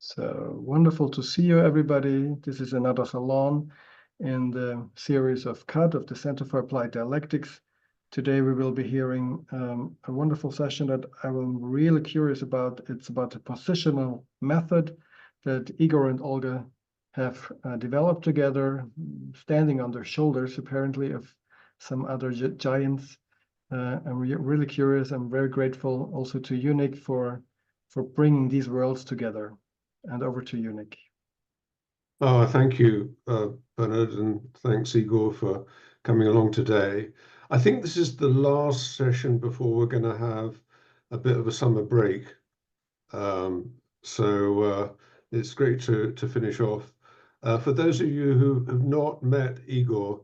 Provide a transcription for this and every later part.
So wonderful to see you, everybody. This is another Salon in the series of CUD of the Center for Applied Dialectics. Today we will be hearing a wonderful session that I'm really curious about. It's about the positional method that Igor and Olga have developed together, standing on their shoulders, apparently, of some other giants. I'm really curious. I'm very grateful also to you, Nick, for bringing these worlds together. And over to you, Nick. Oh, thank you, Bernard, and thanks, Igor, for coming along today. I think this is the last session before we're going to have a bit of a summer break. So it's great to finish off. For those of you who have not met Igor,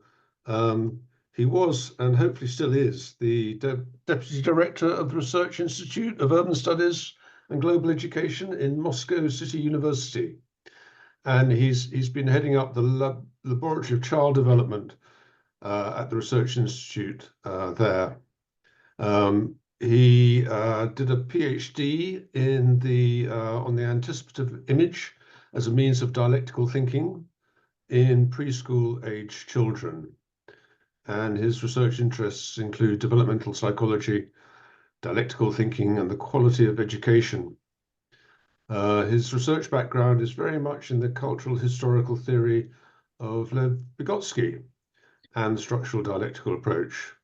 he was, and hopefully still is, the Deputy Director of the Research Institute of Urban Studies and Global Education in Moscow City University. And he's been heading up the Laboratory of Child Development at the Research Institute there. He did a PhD in on the anticipative image as a means of dialectical thinking in preschool age children. And his research interests include developmental psychology, dialectical thinking, and the quality of education. His research background is very much in the cultural historical theory of Lev Vygotsky and the structural dialectical approach.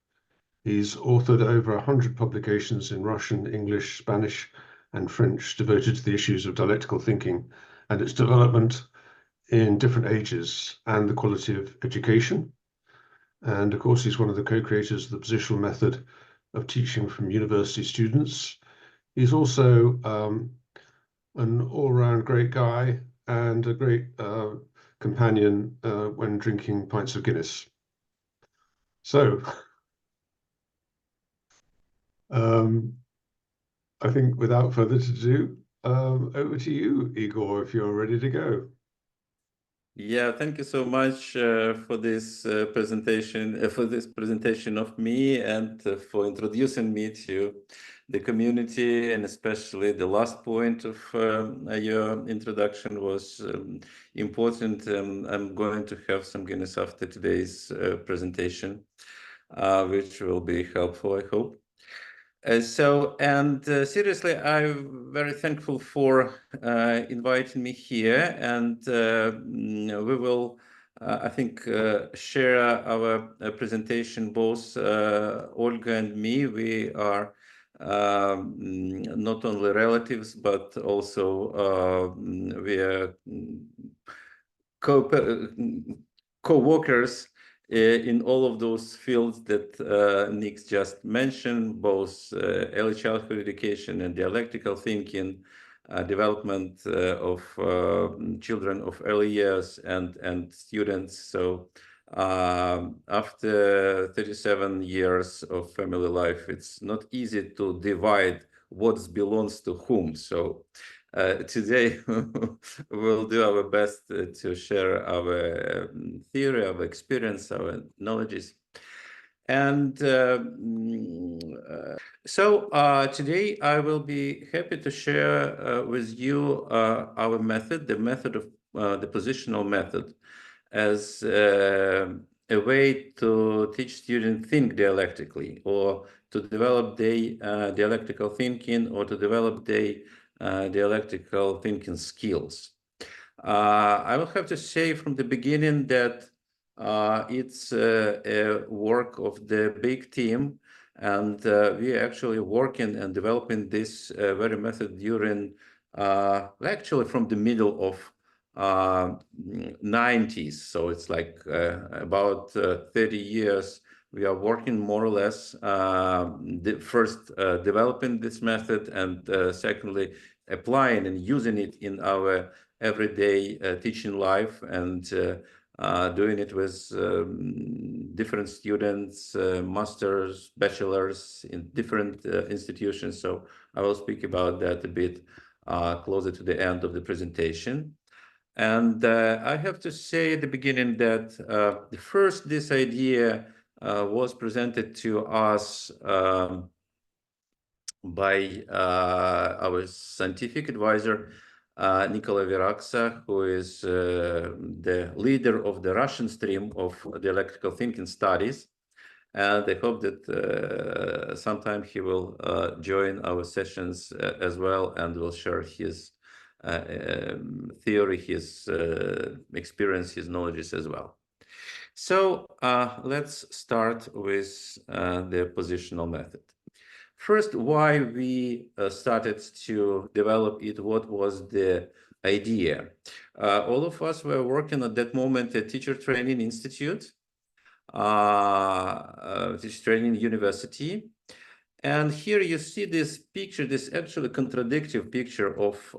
He's authored over 100 publications in Russian, English, Spanish, and French devoted to the issues of dialectical thinking and its development in different ages and the quality of education. And of course, he's one of the co-creators of the positional method of teaching from university students. He's also an all-round great guy and a great companion when drinking pints of Guinness. So I think without further ado, over to you, Igor, if you're ready to go. Yeah, thank you so much for this presentation of me and for introducing me to the community, and especially the last point of your introduction was important. I'm going to have some Guinness after today's presentation, which will be helpful, I hope. Seriously, I'm very thankful for inviting me here, and we will, I think, share our presentation, both Olga and me. We are not only relatives, but also we are co-workers in all of those fields that Nick just mentioned, both early childhood education and dialectical thinking, development of children of early years and students. So after 37 years of family life, it's not easy to divide what belongs to whom. So today we'll do our best to share our theory, our experience, our knowledges. And today I will be happy to share with you our method, the method of the positional method, as a way to teach students think dialectically, or to develop their dialectical thinking, or to develop their dialectical thinking skills. I will have to say from the beginning that it's a work of the big team, and we are actually working and developing this very method during actually from the middle of 90s. So it's like about 30 years we are working more or less, first developing this method, and secondly applying and using it in our everyday teaching life, and doing it with different students, masters, bachelors in different institutions. So I will speak about that a bit closer to the end of the presentation. And I have to say at the beginning that first this idea was presented to us by our scientific advisor, Nikolai Viraksa, who is the leader of the Russian stream of dialectical thinking studies. And I hope that sometime he will join our sessions as well, and will share his theory, his experience, his knowledges as well. So let's start with the positional method. First, why we started to develop it, what was the idea? All of us were working at that moment at Teacher Training Institute, Teacher Training University. And here you see this picture, this actually contradictory picture of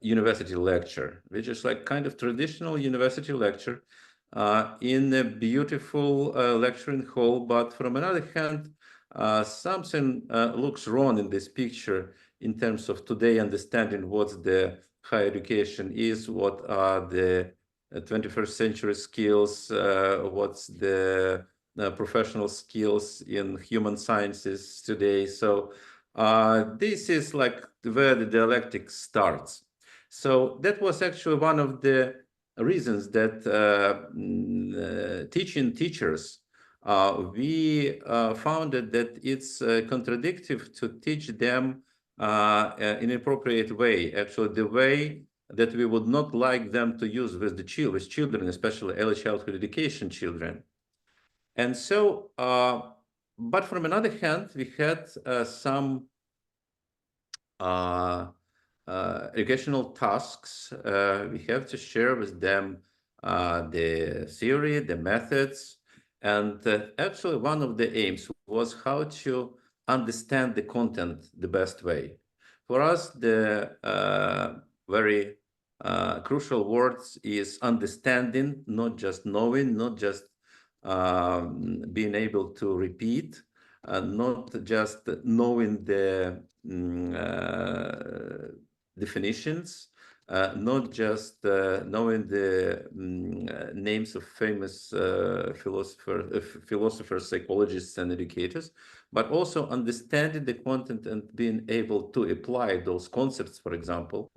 university lecture, which is like kind of traditional university lecture in a beautiful lecturing hall. But from another hand, something looks wrong in this picture in terms of today understanding what the higher education is, what are the 21st century skills, what's the professional skills in human sciences today. So this is like where the dialectics starts. So that was actually one of the reasons that teaching teachers, we found that it's contradictory to teach them in an appropriate way, actually the way that we would not like them to use with children, especially early childhood education children. And so, but from another hand, we had some educational tasks. We have to share with them the theory, the methods, and actually one of the aims was how to understand the content the best way. For us, the very crucial words is understanding, not just knowing, not just being able to repeat, not just knowing the definitions, not just knowing the names of famous philosophers, psychologists, and educators, but also understanding the content and being able to apply those concepts, for example,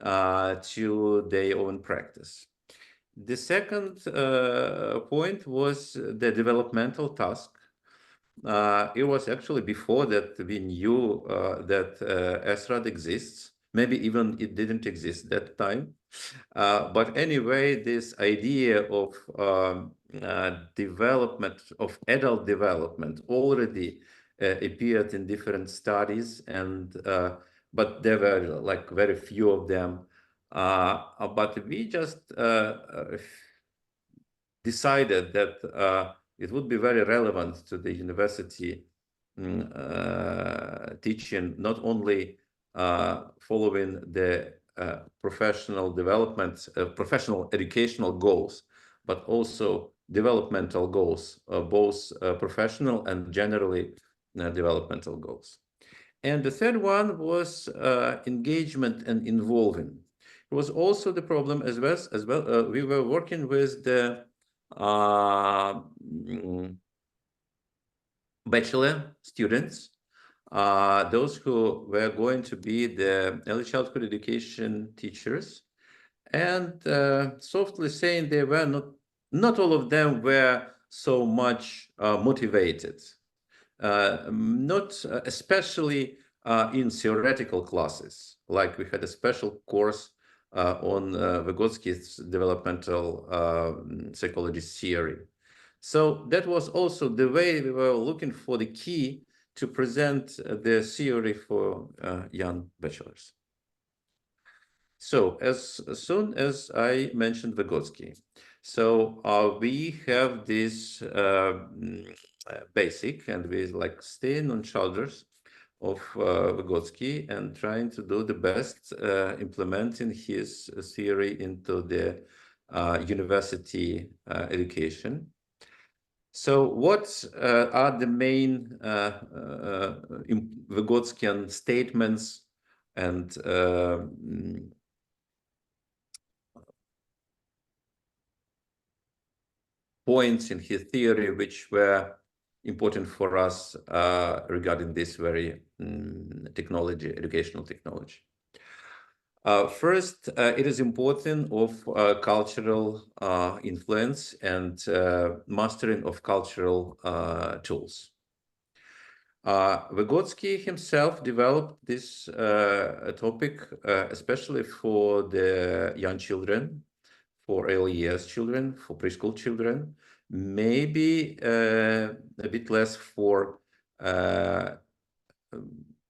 to their own practice. The second point was the developmental task. It was actually before that we knew that SRAD exists. Maybe even it didn't exist that time. But anyway, this idea of development, of adult development, already appeared in different studies, and but there were like very few of them. But we just decided that it would be very relevant to the university teaching, not only following the professional development, professional educational goals, but also developmental goals, both professional and generally developmental goals. And the third one was engagement and involving. It was also the problem as well. We were working with the bachelor students, those who were going to be the early childhood education teachers, and softly saying they were not all of them were so much motivated, not especially in theoretical classes. Like we had a special course on Vygotsky's developmental psychology theory. So that was also the way we were looking for the key to present the theory for young bachelors. So as soon as I mentioned Vygotsky, so we have this basic, and we like staying on shoulders of Vygotsky and trying to do the best, implementing his theory into the university education. So what are the main Vygotskyan statements and points in his theory which were important for us regarding this very technology, educational technology? First, it is important of cultural influence and mastering of cultural tools. Vygotsky himself developed this topic, especially for the young children, for early years children, for preschool children, maybe a bit less for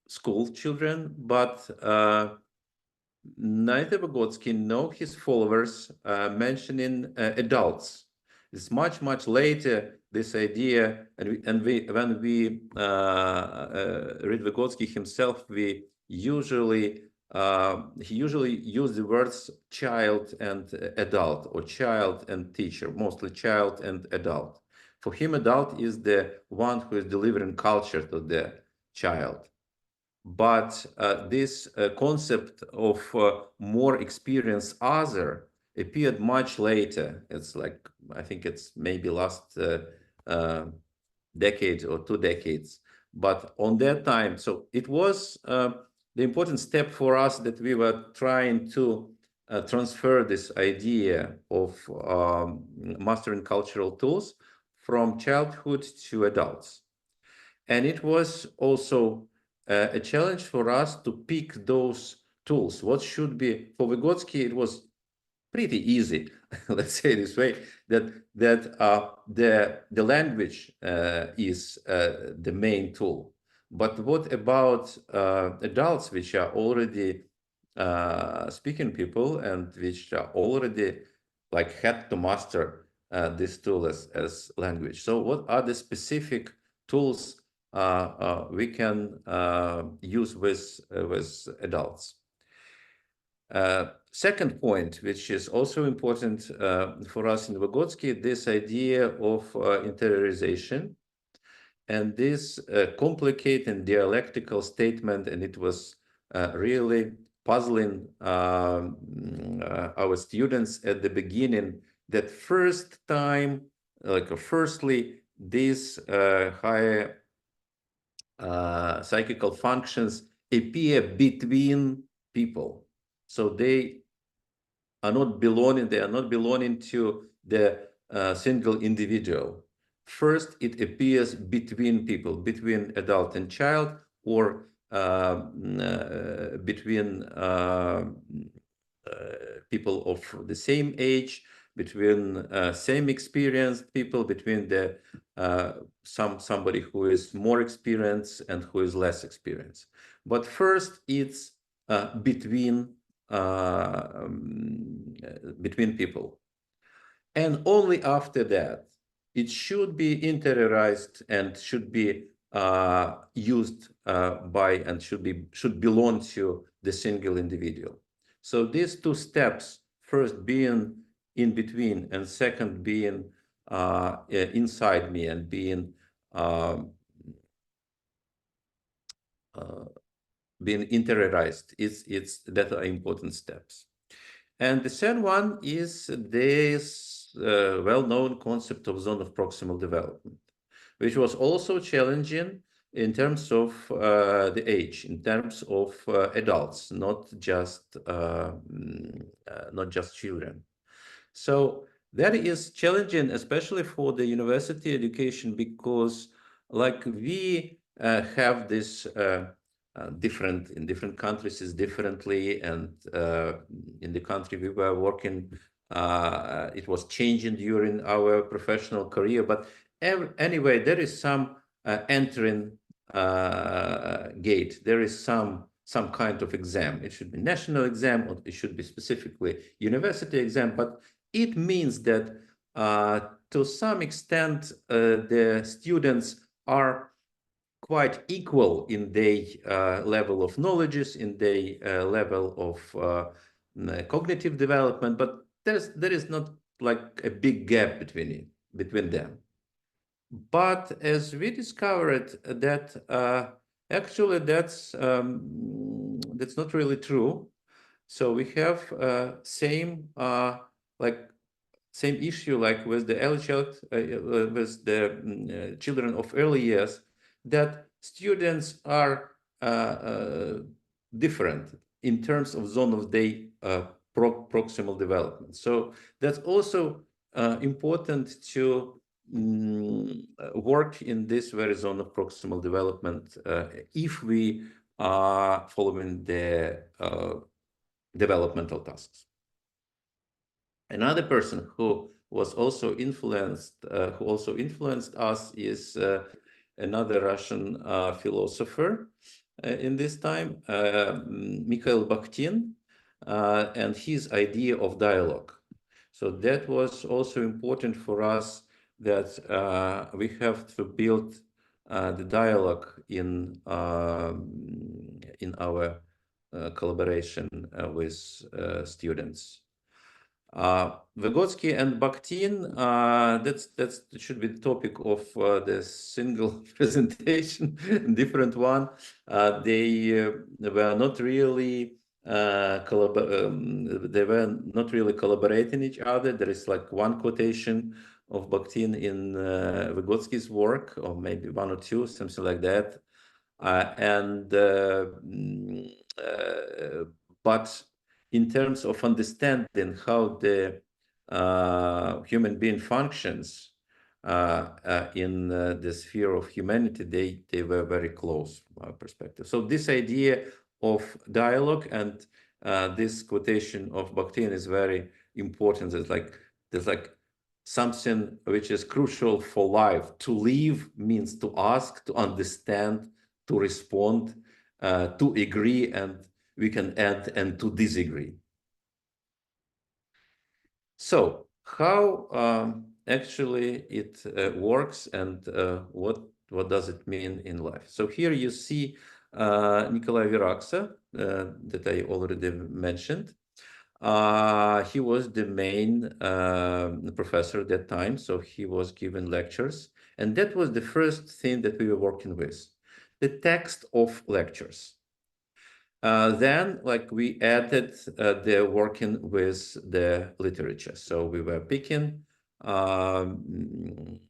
school children, but neither Vygotsky nor his followers mentioning adults. It's much, much later, this idea, when we read Vygotsky himself, he usually used the words child and adult, or child and teacher, mostly child and adult. For him, adult is the one who is delivering culture to the child. But this concept of more experienced other appeared much later. It's like, I think it's maybe last decade or 2 decades. But on that time, so it was the important step for us that we were trying to transfer this idea of mastering cultural tools from childhood to adults. And it was also a challenge for us to pick those tools. What should be, for Vygotsky, it was pretty easy, let's say this way, that the language is the main tool. But what about adults, which are already speaking people and which are already like had to master this tool as language? So what are the specific tools we can use with adults? Second point, which is also important for us in Vygotsky, this idea of interiorization and this complicated dialectical statement, and it was really puzzling our students at the beginning, that first time, firstly, these higher psychical functions appear between people. So they are not belonging to the single individual. First, it appears between people, between adult and child, or between people of the same age, between same experienced people, between the somebody who is more experienced and who is less experienced. But first, it's between people, and only after that it should be interiorized and should be used by and should belong to the single individual. So these two steps, first being in between and second being inside me and being interiorized, that are important steps. And the third one is this well-known concept of zone of proximal development, which was also challenging in terms of the age, in terms of adults, not just children. So that is challenging, especially for the university education, because like we have this different in different countries is differently, and in the country we were working, it was changing during our professional career. But anyway, there is some entering gate. There is some kind of exam. It should be national exam, or it should be specifically university exam. But it means that to some extent the students are quite equal in their level of knowledges, in their level of cognitive development, but there is not like a big gap between them. But as we discovered that actually that's not really true. So we have same issue like with the early child, with the children of early years, that students are different in terms of zone of day proximal development. So that's also important to work in this very zone of proximal development if we are following the developmental tasks. Another person who was also influenced, us is another Russian philosopher in this time, Mikhail Bakhtin, and his idea of dialogue. So that was also important for us, that we have to build the dialogue in our collaboration with students. Vygotsky and Bakhtin, that should be the topic of the single presentation, different one. They were not really collaborating each other. There is like one quotation of Bakhtin in Vygotsky's work, or maybe one or two, something like that. But in terms of understanding how the human being functions in the sphere of humanity, they were very close from our perspective. So this idea of dialogue and this quotation of Bakhtin is very important. There's like something which is crucial for life. To live means to ask, to understand, to respond, to agree, and we can add, and to disagree. So how actually it works, and what does it mean in life? So here you see Nikolai Viraksa, that I already mentioned. He was the main professor at that time, so he was giving lectures, and that was the first thing that we were working with, the text of lectures. Then, like, we added the working with the literature. So we were picking some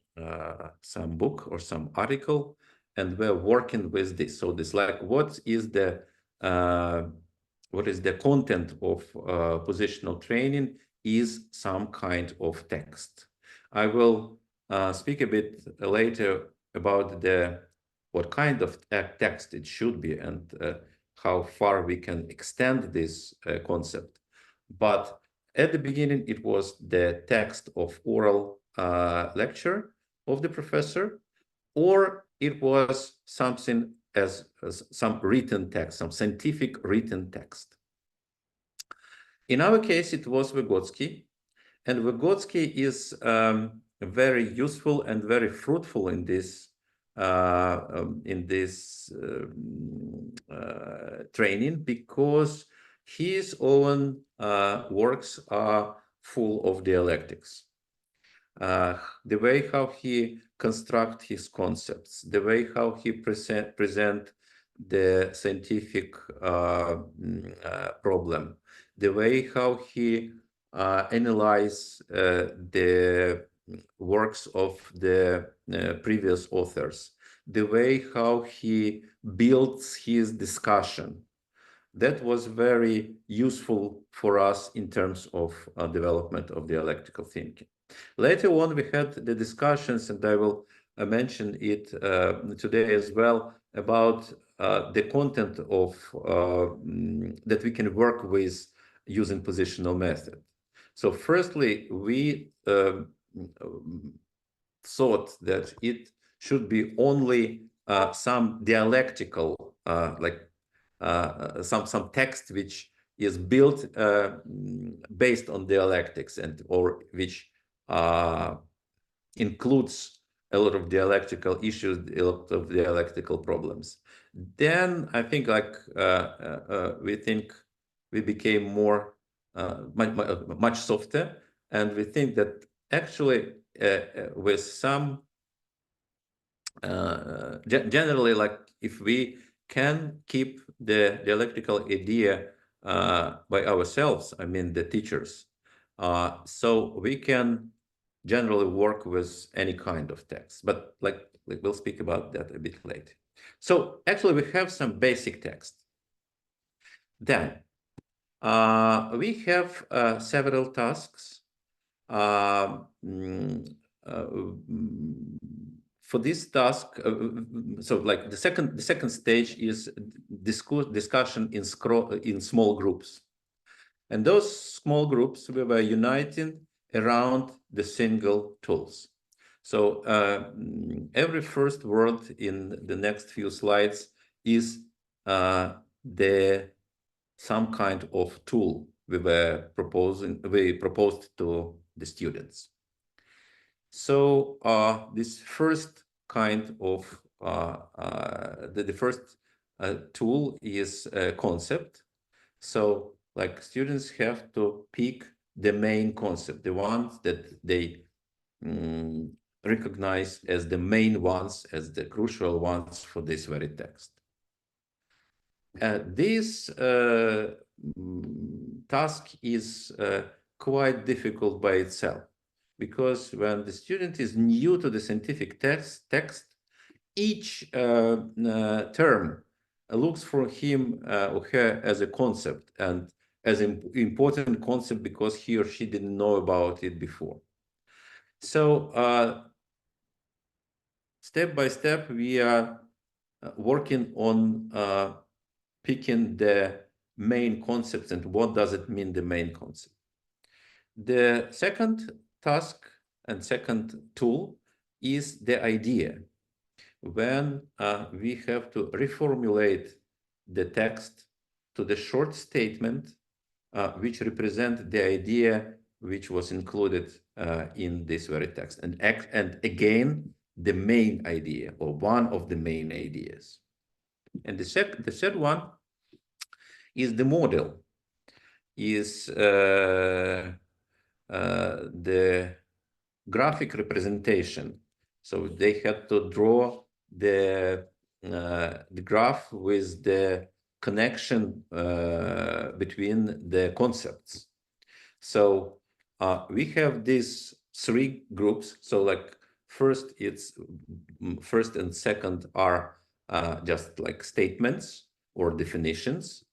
book or some article, and we're working with this. So this, like, what is the content of positional training is some kind of text. I will speak a bit later about what kind of text it should be, and how far we can extend this concept. But at the beginning, it was the text of oral lecture of the professor, or it was something as some written text, some scientific written text. In our case, it was Vygotsky, and Vygotsky is very useful and very fruitful in this training, because his own works are full of dialectics. The way how he constructs his concepts, the way how he present the scientific problem, the way how he analyze the works of the previous authors, the way how he builds his discussion, that was very useful for us in terms of development of dialectical thinking. Later on, we had the discussions, and I will mention it today as well, about the content of that we can work with using positional method. So firstly, we thought that it should be only some dialectical, some text which is built based on dialectics, and or which includes a lot of dialectical issues, a lot of dialectical problems. Then I think, like, we became more much softer, and we think that actually with some generally, like, if we can keep the dialectical idea by ourselves, I mean the teachers, so we can generally work with any kind of text, but like we'll speak about that a bit later. So actually we have some basic text. Then we have several tasks. For this task, so like the second stage is discussion in small groups, and those small groups we were uniting around the single tools. So every first word in the next few slides is some kind of tool we proposed to the students. So this first kind of the first tool is a concept. So like students have to pick the main concept, the ones that they recognize as the main ones, as the crucial ones for this very text. This task is quite difficult by itself, because when the student is new to the scientific text, each term looks for him or her as a concept, and as an important concept because he or she didn't know about it before. So step by step, we are working on picking the main concepts and what does it mean, the main concept. The second task and second tool is the idea. When we have to reformulate the text to the short statement which represent the idea which was included in this very text, and again the main idea or one of the main ideas. And the third one is the model, is the graphic representation. So they had to draw the graph with the connection between the concepts. So we have these three groups. So like first and second are just like statements or definitions.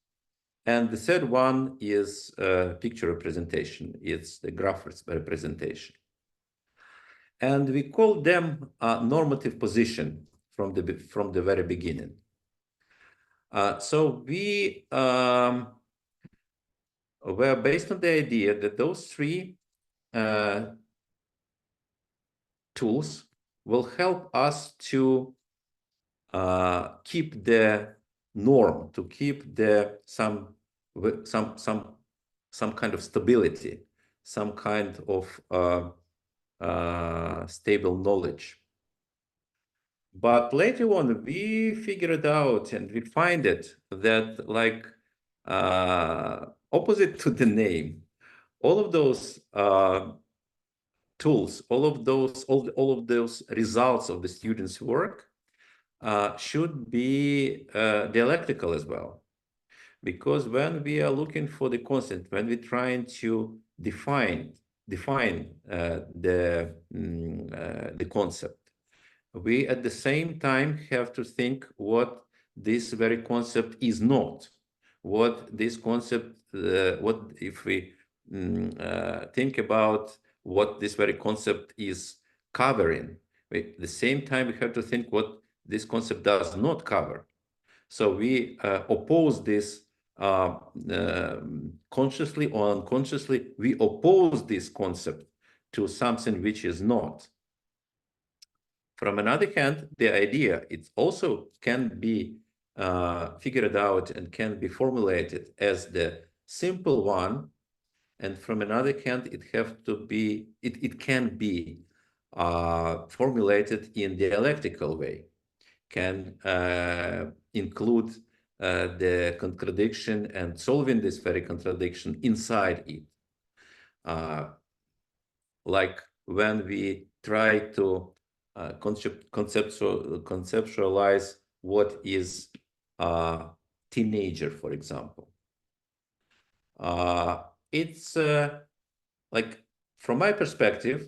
And the third one is picture representation. It's the graph representation. And we call them normative position from the very beginning. So we were based on the idea that those three tools will help us to keep the norm, to keep some kind of stability, some kind of stable knowledge. But later on, we figured out and we find it that, like, opposite to the name, all of those tools, all of those results of the students' work should be dialectical as well. Because when we are looking for the concept, when we're trying to define the concept, we at the same time have to think what this very concept is not. What this concept, what if we think about what this very concept is covering, at the same time we have to think what this concept does not cover. So we oppose this consciously or unconsciously. We oppose this concept to something which is not. From another hand, the idea, it also can be figured out and can be formulated as the simple one. And from another hand, it can be formulated in dialectical way, can include the contradiction and solving this very contradiction inside it. Like when we try to conceptualize what is a teenager, for example. It's like, from my perspective,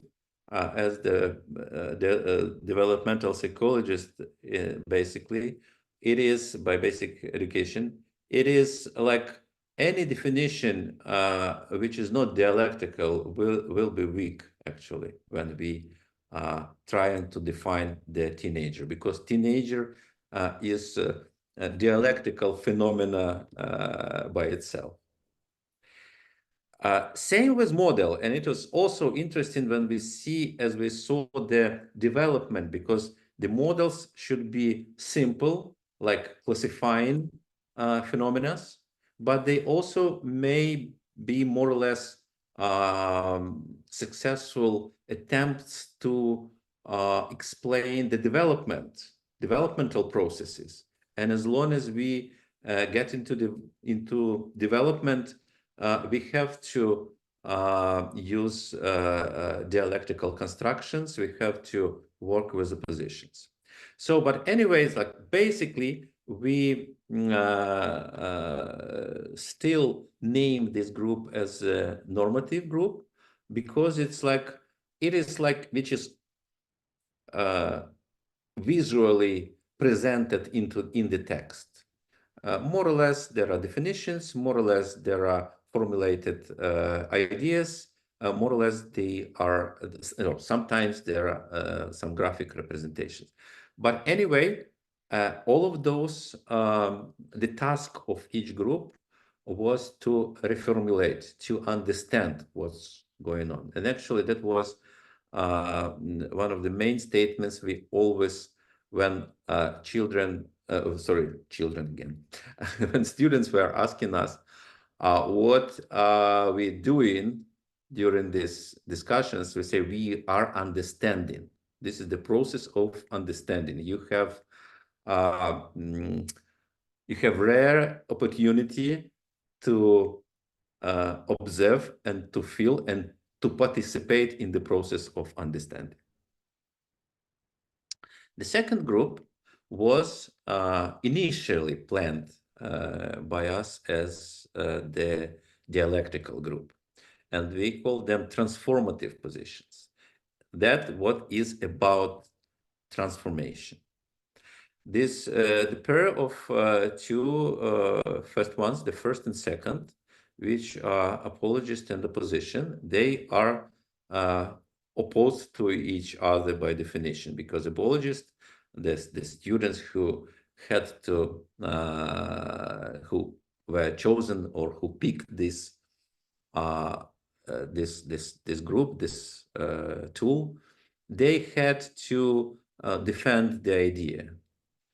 as the developmental psychologist, basically, it is, by basic education, it is like any definition which is not dialectical will be weak, actually, when we trying to define the teenager, because teenager is a dialectical phenomena by itself. Same with model, and it was also interesting when we saw the development, because the models should be simple, like classifying phenomena, but they also may be more or less successful attempts to explain the developmental processes. And as long as we get into development, we have to use dialectical constructions. We have to work with the positions. So, but anyways, like basically, we still name this group as a normative group, because it is like which is visually presented in the text. More or less, there are definitions. More or less, there are formulated ideas. More or less, they are, sometimes there are some graphic representations. But anyway, all of those, the task of each group was to reformulate, to understand what's going on. And actually, that was one of the main statements we always, when children again, when students were asking us what are we doing during these discussions, we say we are understanding. This is the process of understanding. You have rare opportunity to observe and to feel and to participate in the process of understanding. The second group was initially planned by us as the dialectical group, and we call them transformative positions. That what is about transformation. This the pair of two first ones, the first and second, which are apologist and opposition, they are opposed to each other by definition, because apologists, the students who had to who were chosen or who picked this this group, this tool, they had to defend the idea.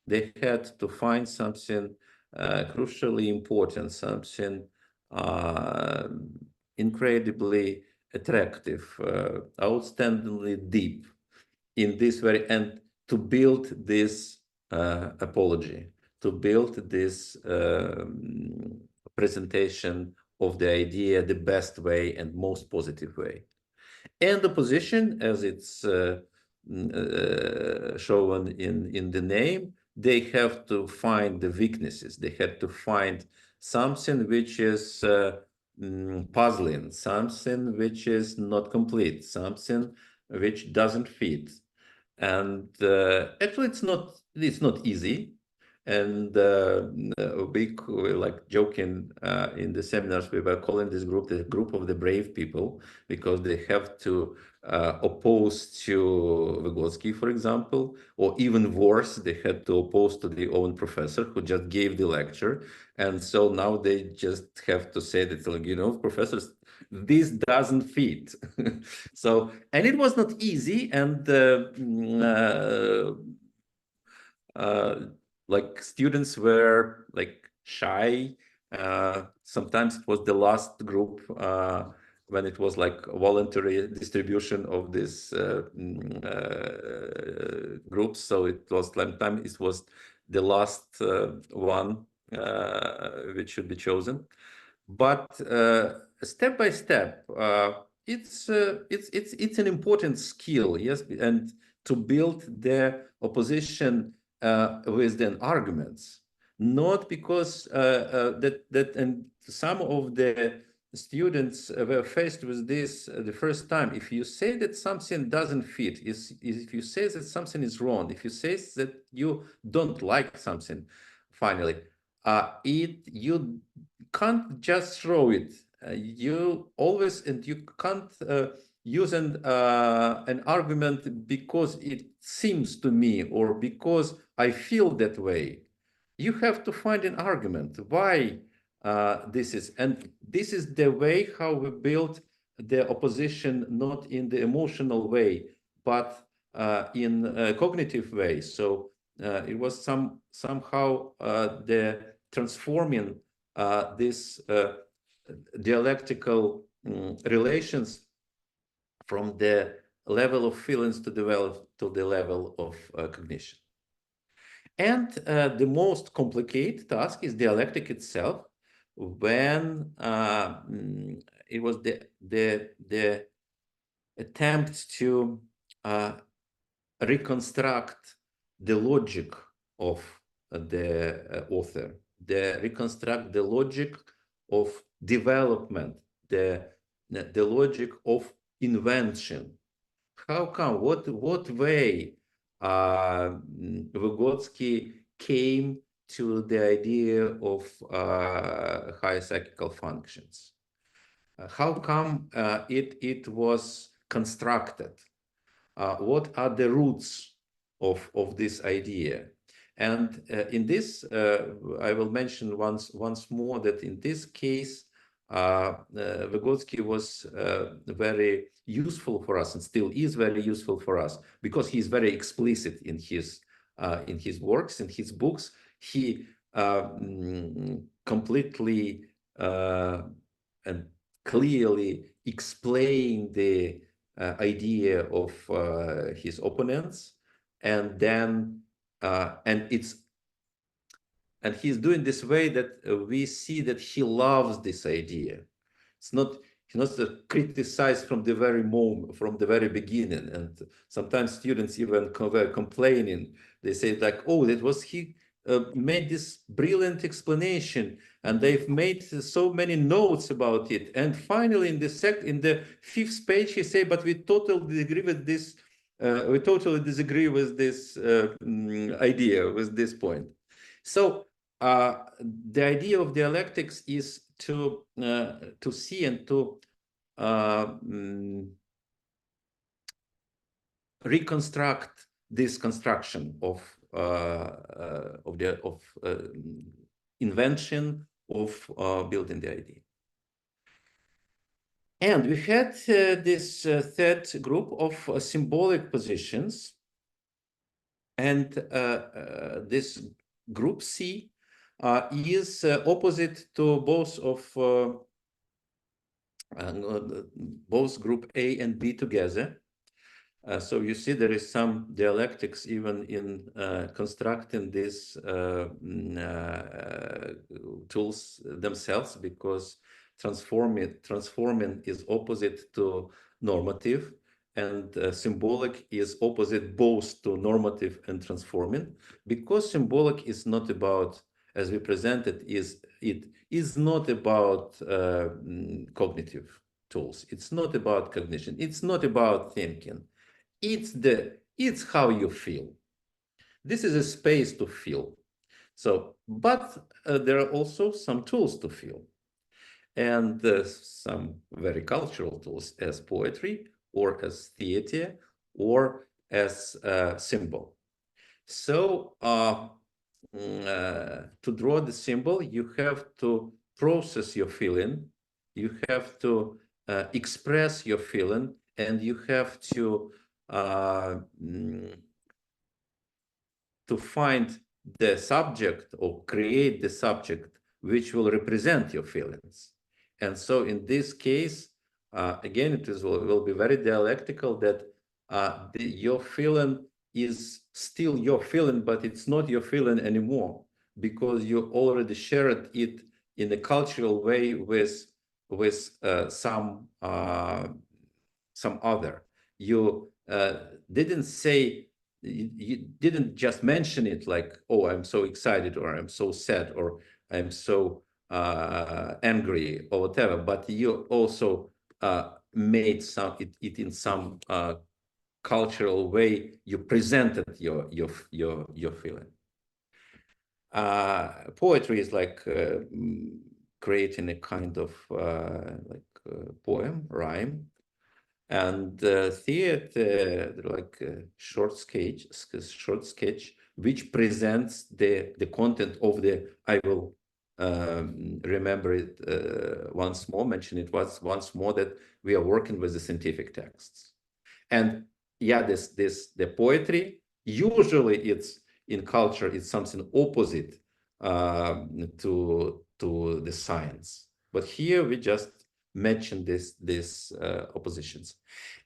They had to find something crucially important, something incredibly attractive, outstandingly deep in this very end, to build this apology, to build this presentation of the idea the best way and most positive way. And the position, as it's shown in the name, they have to find the weaknesses. They have to find something which is puzzling, something which is not complete, something which doesn't fit. And actually, it's not easy. And we were like joking in the seminars, we were calling this group the group of the brave people, because they have to oppose to Vygotsky, for example, or even worse, they had to oppose to their own professor who just gave the lecture. And so now they just have to say that, like, professors, this doesn't fit. So, and it was not easy. And like students were like shy. Sometimes it was the last group when it was like voluntary distribution of this groups. So it was sometimes it was the last one which should be chosen. But step by step, it's an important skill, yes, and to build the opposition with then arguments, not because that and some of the students were faced with this the first time. If you say that something doesn't fit, if you say that something is wrong, if you say that you don't like something, finally, you can't just throw it. You always, and you can't use an argument because it seems to me or because I feel that way. You have to find an argument why this is, and this is the way how we build the opposition, not in the emotional way, but in a cognitive way. So it was somehow the transforming this dialectical relations from the level of feelings to the level of cognition. And the most complicated task is dialectic itself, when it was the attempt to reconstruct the logic of the author, reconstruct the logic of development, the logic of invention. How come? What way Vygotsky came to the idea of higher psychical functions? How come it was constructed? What are the roots of this idea? And in this, I will mention once more that in this case, Vygotsky was very useful for us, and still is very useful for us, because he is very explicit in his works, in his books. He completely and clearly explained the idea of his opponents, and then and he's doing this way that we see that he loves this idea. It's not, he's not criticized from the very moment, from the very beginning. And sometimes students even were complaining. They say like, oh, that was he made this brilliant explanation, and they've made so many notes about it. And finally, in the fifth page, he say, but we totally disagree with this. We totally disagree with this idea, with this point. So the idea of dialectics is to see and to reconstruct this construction of invention of building the idea. And we had this third group of symbolic positions, and this group C is opposite to both group A and B together. So you see there is some dialectics even in constructing these tools themselves, because transforming is opposite to normative, and symbolic is opposite both to normative and transforming, because symbolic is not about, as we presented, it is not about cognitive tools. It's not about cognition. It's not about thinking. It's how you feel. This is a space to feel. So, but there are also some tools to feel, and some very cultural tools, as poetry, or as theater, or as symbol. So to draw the symbol, you have to process your feeling, you have to express your feeling, and you have to find the subject or create the subject which will represent your feelings. And so in this case, again, it will be very dialectical, that your feeling is still your feeling, but it's not your feeling anymore, because you already shared it in a cultural way with some other. You didn't say, you didn't just mention it like, oh, I'm so excited, or I'm so sad, or I'm so angry, or whatever, but you also made it in some cultural way. You presented your feeling. Poetry is like creating a kind of poem, rhyme, and theater like short sketch, which presents the content of the. I will remember it once more, mention it once more, that we are working with the scientific texts. And yeah, the poetry, usually it's in culture, it's something opposite to the science. But here we just mention these oppositions.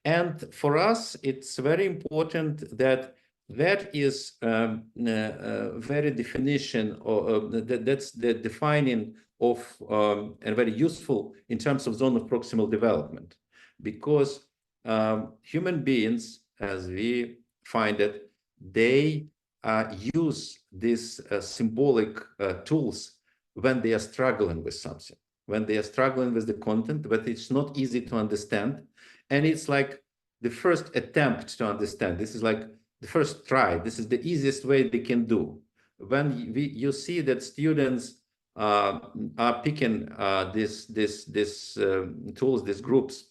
And for us, it's very important that is very definition, or that's the defining of and very useful in terms of zone of proximal development, because human beings, as we find it, they use these symbolic tools when they are struggling with something, when they are struggling with the content, but it's not easy to understand. And it's like the first attempt to understand. This is like the first try. This is the easiest way they can do. When you see that students are picking these tools, these groups,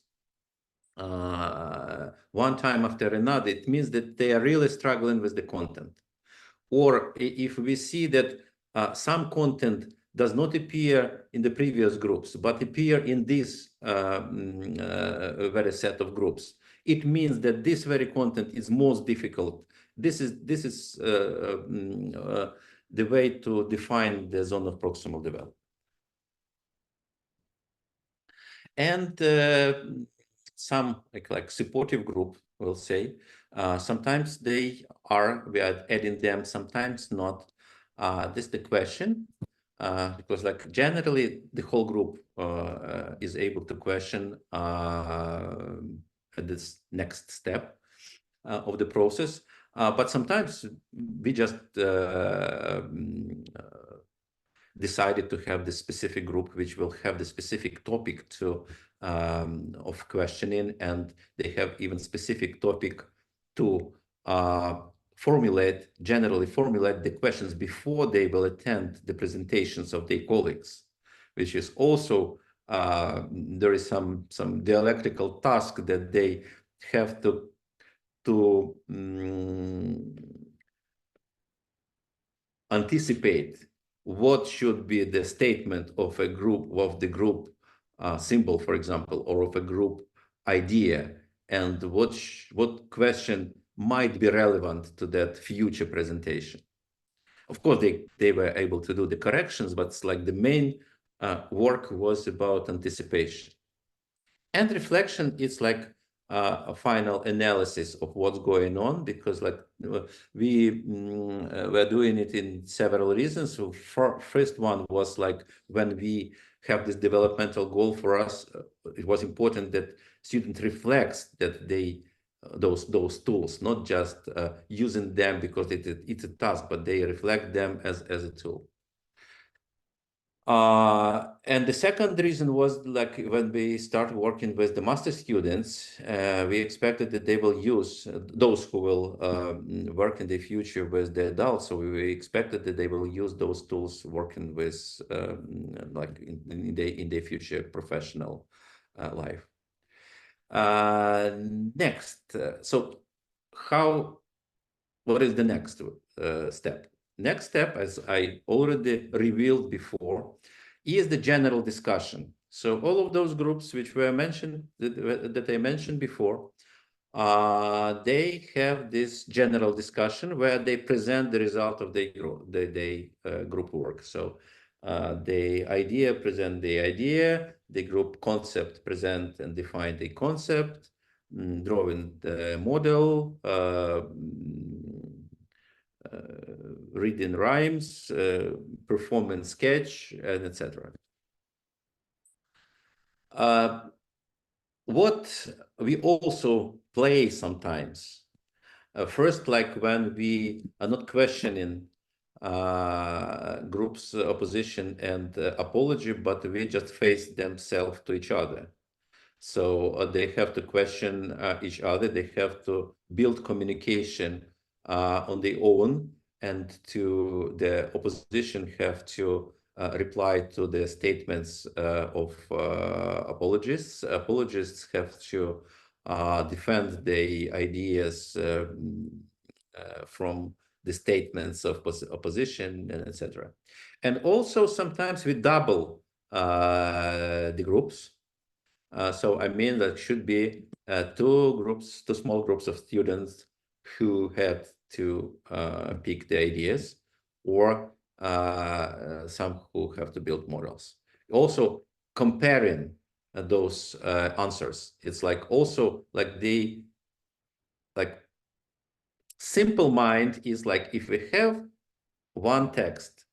one time after another, it means that they are really struggling with the content. Or if we see that some content does not appear in the previous groups, but appear in this very set of groups, it means that this very content is most difficult. This is the way to define the zone of proximal development. And some like supportive group will say, sometimes we are adding them, sometimes not. This is the question, because like generally the whole group is able to question at this next step of the process. But sometimes we just decided to have the specific group which will have the specific topic to of questioning, and they have even specific topic to generally formulate the questions before they will attend the presentations of their colleagues, which is also there is some dialectical task that they have to anticipate what should be the statement of a group, of the group symbol, for example, or of a group idea, and what question might be relevant to that future presentation. Of course, they were able to do the corrections, but it's like the main work was about anticipation. And reflection is like a final analysis of what's going on, because like we're doing it in several reasons. So first one was like when we have this developmental goal for us, it was important that student reflects that they those tools, not just using them because it's a task, but they reflect them as a tool. And the second reason was like when we start working with the master students, we expected that they will use those who will work in the future with the adults. So we expected that they will use those tools working with like in their future professional life. Next, so what is the next step? Next step, as I already revealed before, is the general discussion. So all of those groups which were mentioned, that I mentioned before, they have this general discussion where they present the result of their group work. So the idea present the idea, the group concept present and define the concept, drawing the model, reading rhymes, performing sketch, and etc. What we also play sometimes, first, like when we are not questioning groups' opposition and apology, but we just face themselves to each other. So they have to question each other. They have to build communication on their own, and to the opposition have to reply to the statements of apologists. Apologists have to defend the ideas from the statements of opposition, and etc. And also sometimes we double the groups. So I mean that should be two small groups of students who had to pick the ideas, or some who have to build models. Also comparing those answers. It's like also like the simple mind is like if we have one text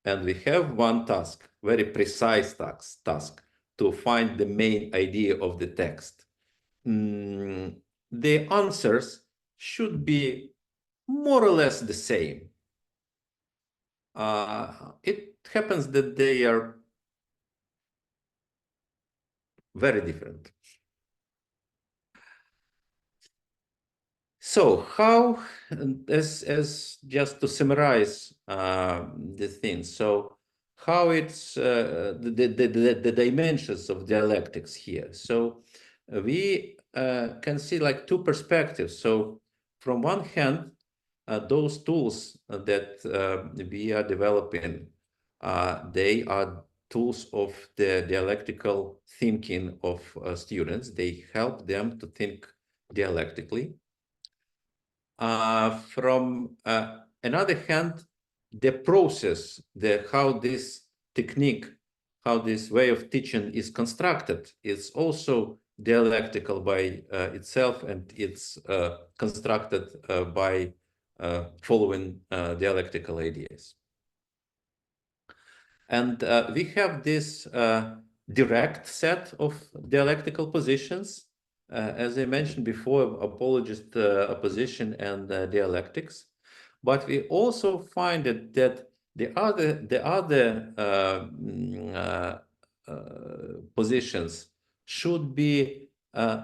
and we have one task, very precise task to find the main idea of the text, the answers should be more or less the same. It happens that they are very different. So how, as just to summarize the thing, so how it's the dimensions of dialectics here. So we can see like two perspectives. So from one hand, those tools that we are developing, they are tools of the dialectical thinking of students. They help them to think dialectically. From another hand, the process, how this technique, how this way of teaching is constructed, is also dialectical by itself, and it's constructed by following dialectical ideas. And we have this direct set of dialectical positions, as I mentioned before, apologist opposition and dialectics. But we also find that the other positions should be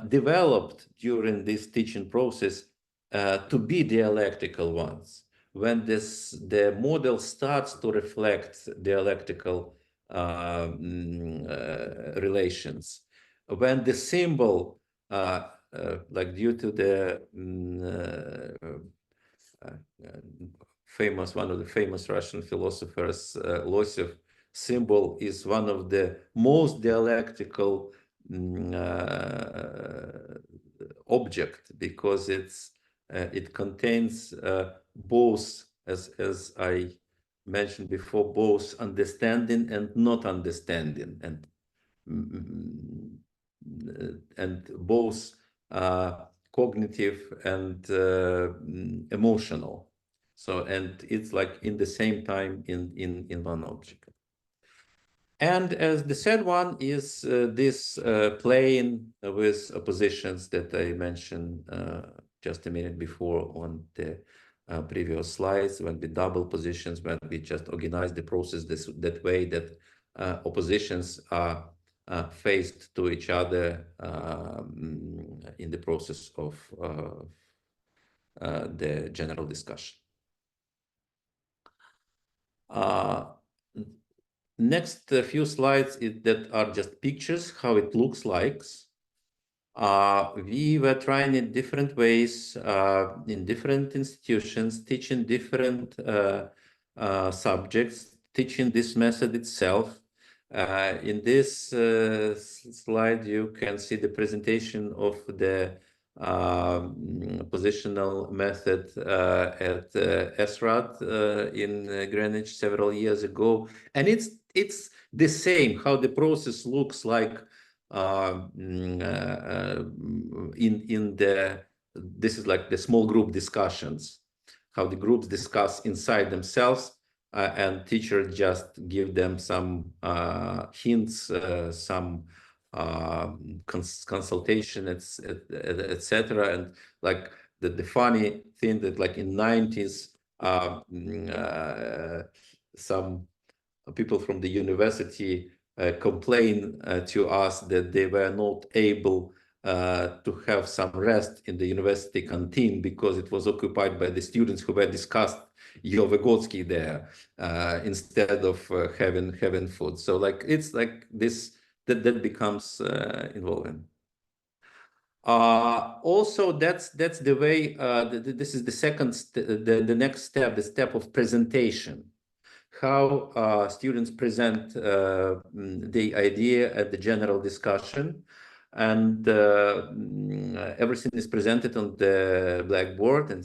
developed during this teaching process to be dialectical ones. When the model starts to reflect dialectical relations, when the symbol, like due to the one of the famous Russian philosophers, Losev, symbol is one of the most dialectical object, because it contains both, as I mentioned before, both understanding and not understanding, and both cognitive and emotional. So, and it's like in the same time in one object. And as the third one is this playing with oppositions that I mentioned just a minute before on the previous slides, when we double positions, when we just organize the process that way that oppositions are faced to each other in the process of the general discussion. Next few slides that are just pictures, how it looks like. We were trying in different ways, in different institutions, teaching different subjects, teaching this method itself. In this slide, you can see the presentation of the positional method at SRAD in Greenwich several years ago. And it's the same, how the process looks like this is like the small group discussions, how the groups discuss inside themselves, and teachers just give them some hints, some consultation, etc. And like the funny thing that like in 90s, some people from the university complain to us that they were not able to have some rest in the university canteen because it was occupied by the students who were discussed your Vygotsky there instead of having food. So like it's like this that becomes involving. Also, that's the way. This is the second, the next step, the step of presentation. How students present the idea at the general discussion, and everything is presented on the blackboard. And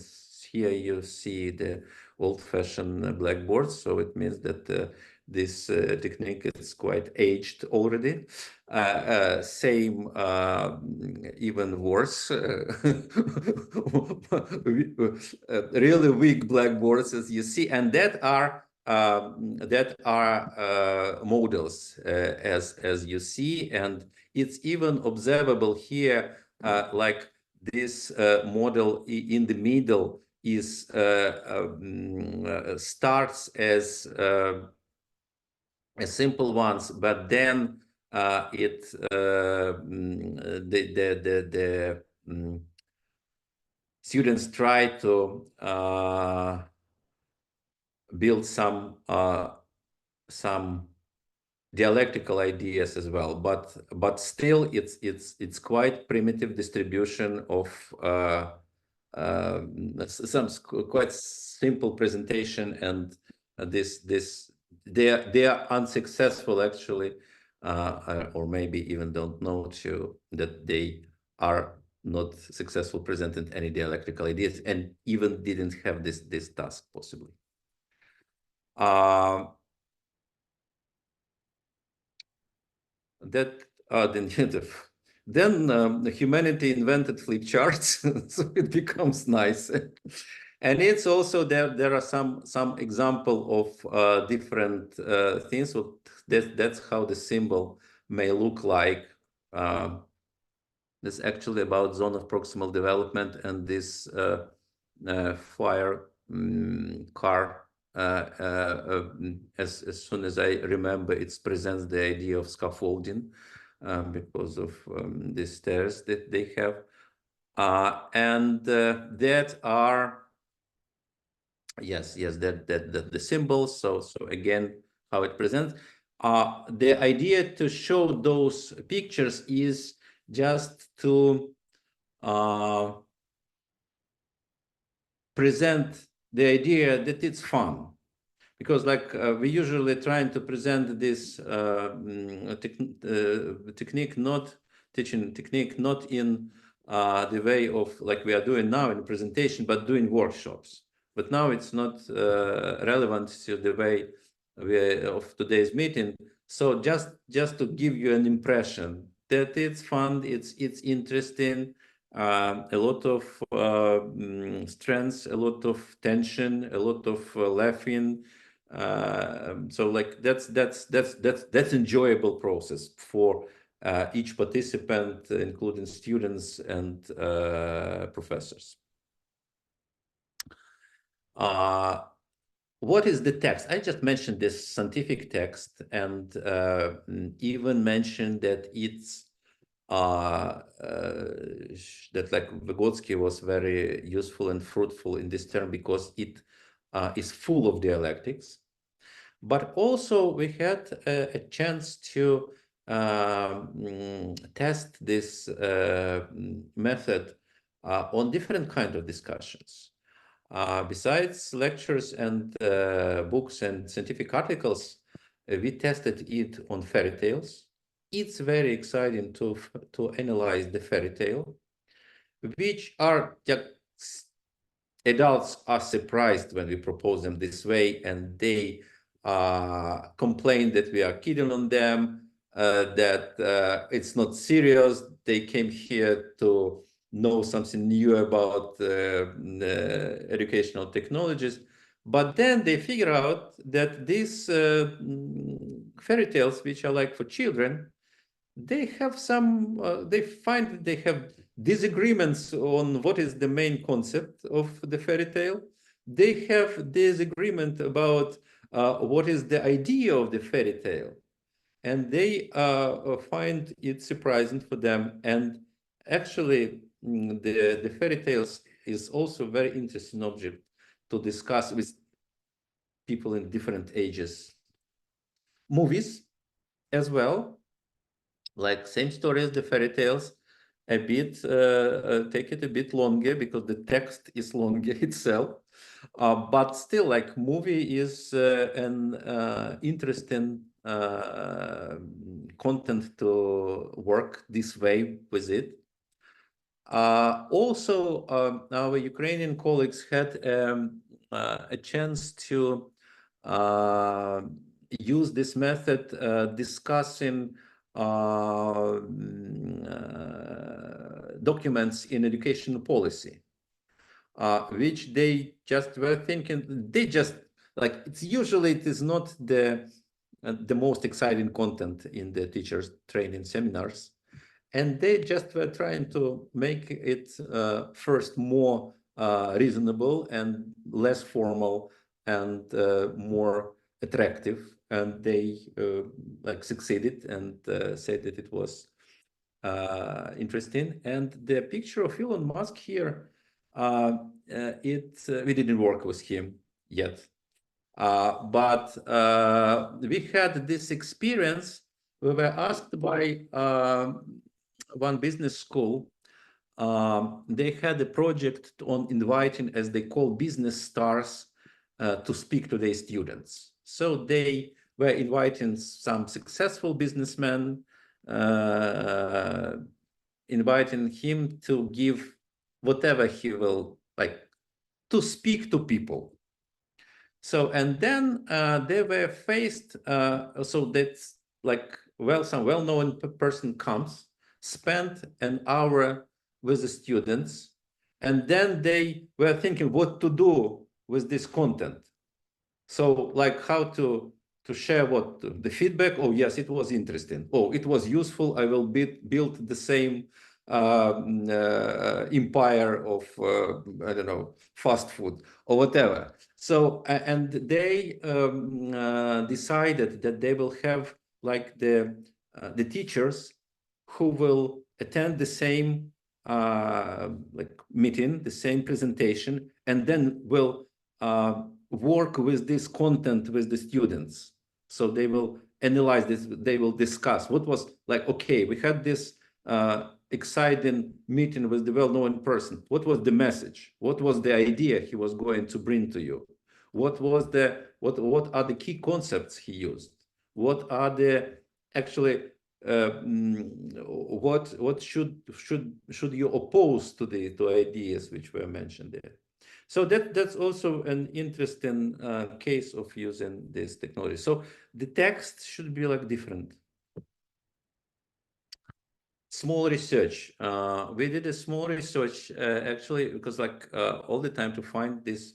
here you see the old-fashioned blackboard. So it means that this technique is quite aged already. Same, even worse, really weak blackboards, as you see, and that are models, as you see, and it's even observable here, like this model in the middle is starts as simple ones, but then students try to build some dialectical ideas as well, but still it's quite primitive distribution of some quite simple presentation, and they are unsuccessful actually, or maybe even don't know that they are not successful presenting any dialectical ideas, and even didn't have this task possibly. Then humanity invented flip charts, so it becomes nice. And it's also there are some example of different things. So that's how the symbol may look like. This actually about zone of proximal development, and this fire car. As soon as I remember, it presents the idea of scaffolding because of the stairs that they have, and that are that the symbols. So again, how it presents. The idea to show those pictures is just to present the idea that it's fun, because like we usually trying to present this technique, not teaching technique, not in the way of like we are doing now in presentation, but doing workshops. But now it's not relevant to the way of today's meeting. So just to give you an impression that it's fun, it's interesting. A lot of strengths, a lot of tension, a lot of laughing. So like that's enjoyable process for each participant, including students and professors. What is the text? I just mentioned this scientific text, and even mentioned that it's that like Vygotsky was very useful and fruitful in this term because it is full of dialectics. But also we had a chance to test this method on different kind of discussions. Besides lectures and books and scientific articles, we tested it on fairy tales. It's very exciting to analyze the fairy tale, which are adults are surprised when we propose them this way, and they complain that we are kidding on them, that it's not serious. They came here to know something new about educational technologies. But then they figure out that these fairy tales, which are like for children, they have some, they find that they have disagreements on what is the main concept of the fairy tale. They have disagreement about what is the idea of the fairy tale. And they find it surprising for them. And actually, the fairy tales is also a very interesting object to discuss with people in different ages. Movies as well, like same story as the fairy tales, a bit take it a bit longer because the text is longer itself, but still, like, movie is an interesting content to work this way with it. Also, our Ukrainian colleagues had a chance to use this method discussing documents in education policy, which they just were thinking, they just, like, it's usually, it is not the most exciting content in the teachers training seminars. And they just were trying to make it first more reasonable and less formal and more attractive. And they like succeeded and said that it was interesting. And the picture of Elon Musk here, we didn't work with him yet, but we had this experience. We were asked by one business school. They had a project on inviting, as they call, business stars to speak to their students. So they were inviting some successful businessmen, inviting him to give whatever he will, like, to speak to people. So, and then they were faced, so that's like, well, some well-known person comes, spent an hour with the students, and then they were thinking what to do with this content. So, like, how to share what the feedback. Oh, yes, it was interesting. Oh, it was useful. I will build the same empire of, I don't know, fast food or whatever. So, and they decided that they will have, like, the teachers who will attend the same like meeting, the same presentation, and then will work with this content with the students. So they will analyze this, they will discuss what was, like, okay, we had this exciting meeting with the well-known person. What was the message? What was the idea he was going to bring to you? What was the, what are the key concepts he used? What are the, actually, what should you oppose to the ideas which were mentioned there? So that's also an interesting case of using this technology. So the text should be, like, different. Small research. We did a small research actually, because, like, all the time to find this,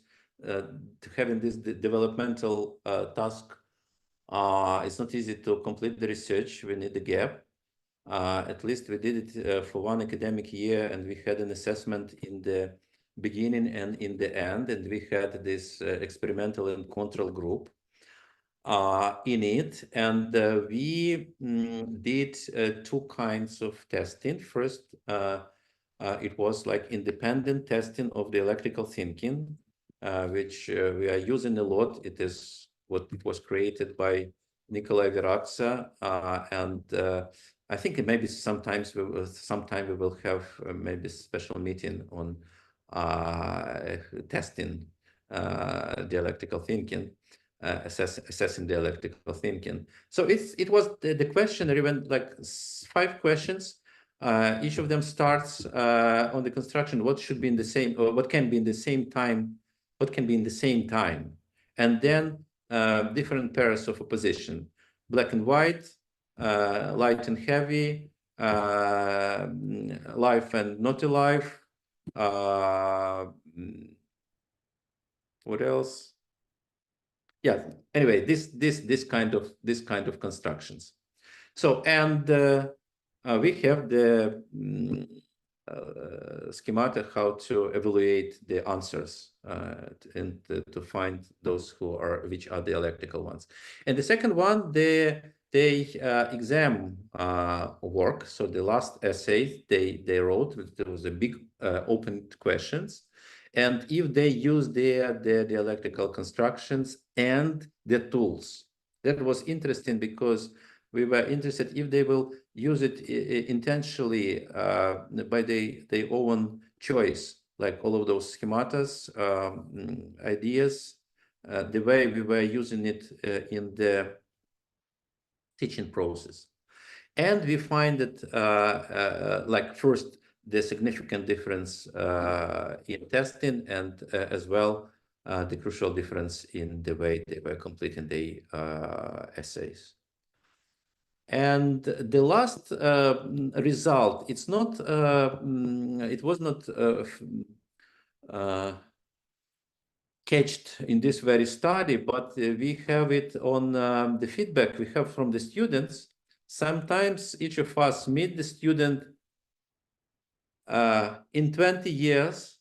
having this developmental task, it's not easy to complete the research. We need a gap. At least we did it for one academic year, and we had an assessment in the beginning and in the end, and we had this experimental and control group in it, and we did two kinds of testing. First, it was like independent testing of dialectical thinking, which we are using a lot. It is what it was created by Nikolai Viratsa, and I think maybe sometimes sometime we will have maybe a special meeting on testing dialectical thinking, assessing dialectical thinking. So it was the questionnaire, even like 5 questions. Each of them starts on the construction, what should be in the same, or what can be in the same time, what can be in the same time, and then different pairs of opposition, black and white, light and heavy, life and not alive. What else? Yeah. Anyway, this kind of constructions. So, and we have the schematic how to evaluate the answers and to find those which are dialectical ones. And the second one, the exam work. So the last essay they wrote, there was a big open questions, and if they use their dialectical constructions and the tools. That was interesting because we were interested if they will use it intentionally by their own choice, like all of those schematas, ideas, the way we were using it in the teaching process. And we find that, like, first, the significant difference in testing, and as well, the crucial difference in the way they were completing the essays. And the last result, it's not, it was not catched in this very study, but we have it on the feedback we have from the students. Sometimes each of us meet the student in 20 years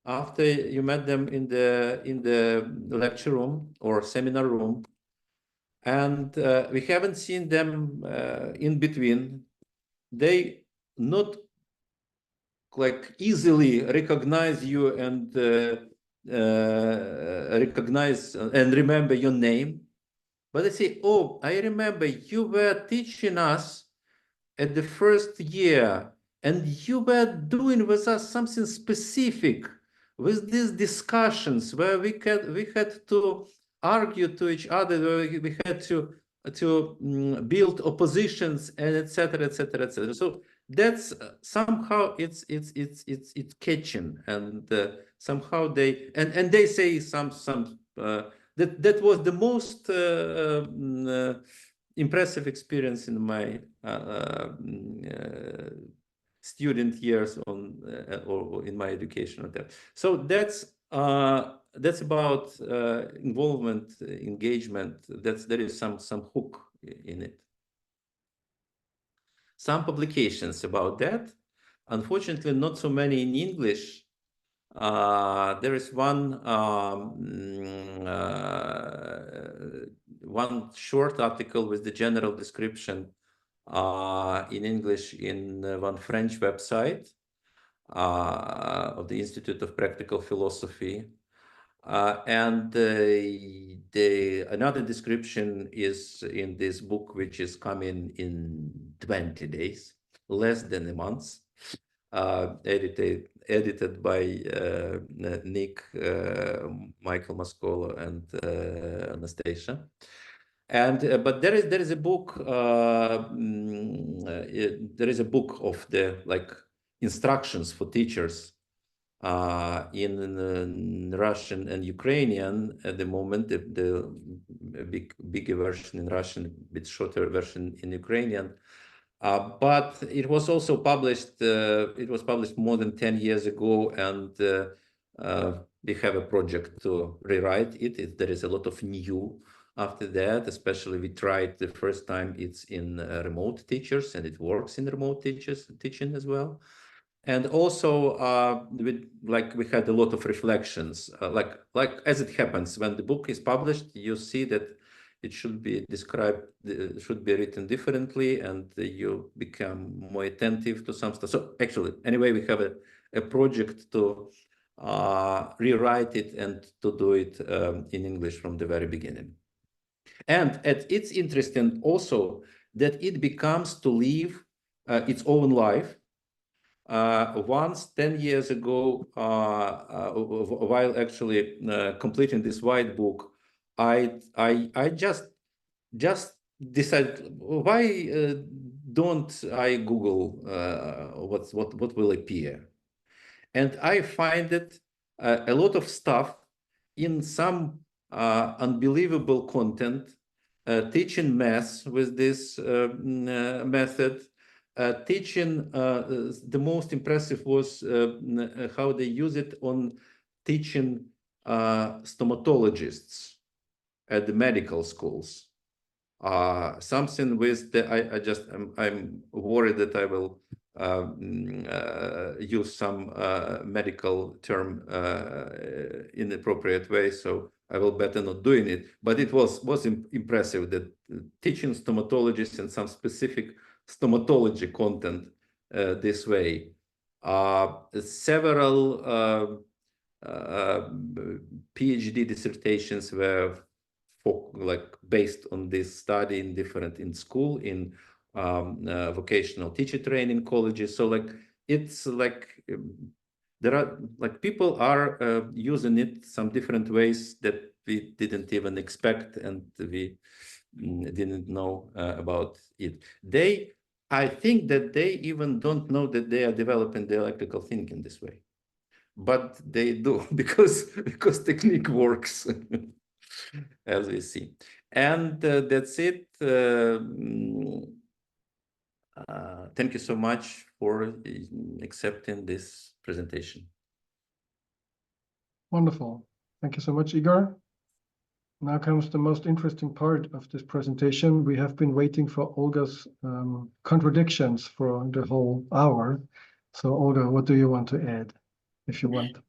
after you met them in the lecture room or seminar room, and we haven't seen them in between. They not like easily recognize you and recognize and remember your name, but they say, "Oh, I remember you were teaching us at the first year, and you were doing with us something specific with these discussions where we had to argue to each other, where we had to build oppositions, and etc., etc., etc." So that's somehow it's catching, and somehow they and they say some that was the most impressive experience in my student years on or in my education on that. So that's about involvement, engagement. There is some hook in it. Some publications about that. Unfortunately, not so many in English. There is one short article with the general description in English in one French website of the Institute of Practical Philosophy. And another description is in this book, which is coming in 20 days, less than a month, edited by Nick, Michael Mascolo, and Anastasia. And but there is a book. There is a book of the instructions for teachers in Russian and Ukrainian at the moment. The bigger version in Russian, a bit shorter version in Ukrainian. But it was also published. It was published more than 10 years ago, and we have a project to rewrite it. There is a lot of new after that. Especially, we tried the first time. It's in remote teachers, and it works in remote teaching as well. And also, we had a lot of reflections. Like as it happens when the book is published, you see that it should be described, should be written differently, and you become more attentive to some stuff. So actually, anyway, we have a project to rewrite it and to do it in English from the very beginning. And it's interesting also that it becomes to live its own life. Once 10 years ago, while actually completing this white book, I just decided, why don't I Google what will appear? And I find that a lot of stuff in some unbelievable content, teaching math with this method. Teaching, the most impressive was how they use it on teaching stomatologists at the medical schools. Something with the, I'm worried that I will use some medical term in appropriate way, so I will better not doing it. But it was impressive that teaching stomatologists and some specific stomatology content this way. Several PhD dissertations were based on this study in school, in vocational teacher training colleges. So it's there are people are using it some different ways that we didn't even expect, and we didn't know about it. I think that they even don't know that they are developing dialectical thinking this way, but they do because technique works, as we see. And that's it. Thank you so much for accepting this presentation. Wonderful. Thank you so much, Igor. Now comes the most interesting part of this presentation. We have been waiting for Olga's contradictions for the whole hour. So Olga, what do you want to add, if you want?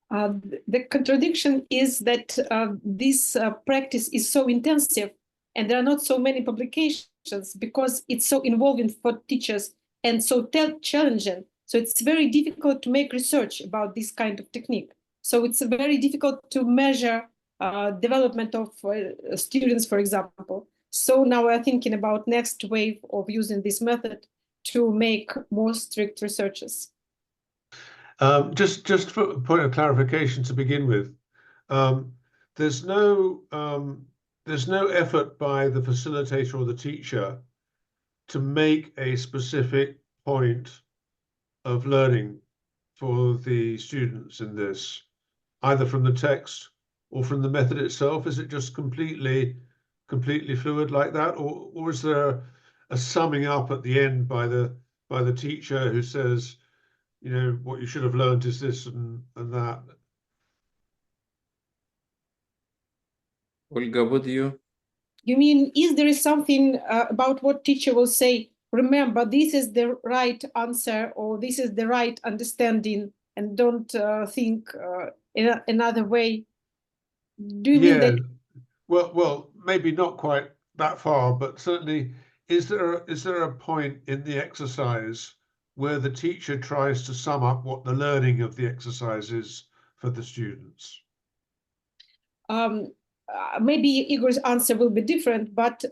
The contradiction is that this practice is so intensive and there are not so many publications because it's so involving for teachers and so challenging. So it's very difficult to make research about this kind of technique. So it's very difficult to measure development of students, for example. So now we're thinking about next wave of using this method to make more strict researches. Just for a point of clarification to begin with, there's no effort by the facilitator or the teacher to make a specific point of learning for the students in this, either from the text or from the method itself. Is it just completely fluid like that, or is there a summing up at the end by the teacher who says, you know, what you should have learned is this and that? Olga, what do you? You mean, is there something about what teacher will say, remember, this is the right answer, or this is the right understanding, and don't think in another way? Do you mean that? Well, maybe not quite that far, but certainly, is there a point in the exercise where the teacher tries to sum up what the learning of the exercise is for the students? Maybe Igor's answer will be different, but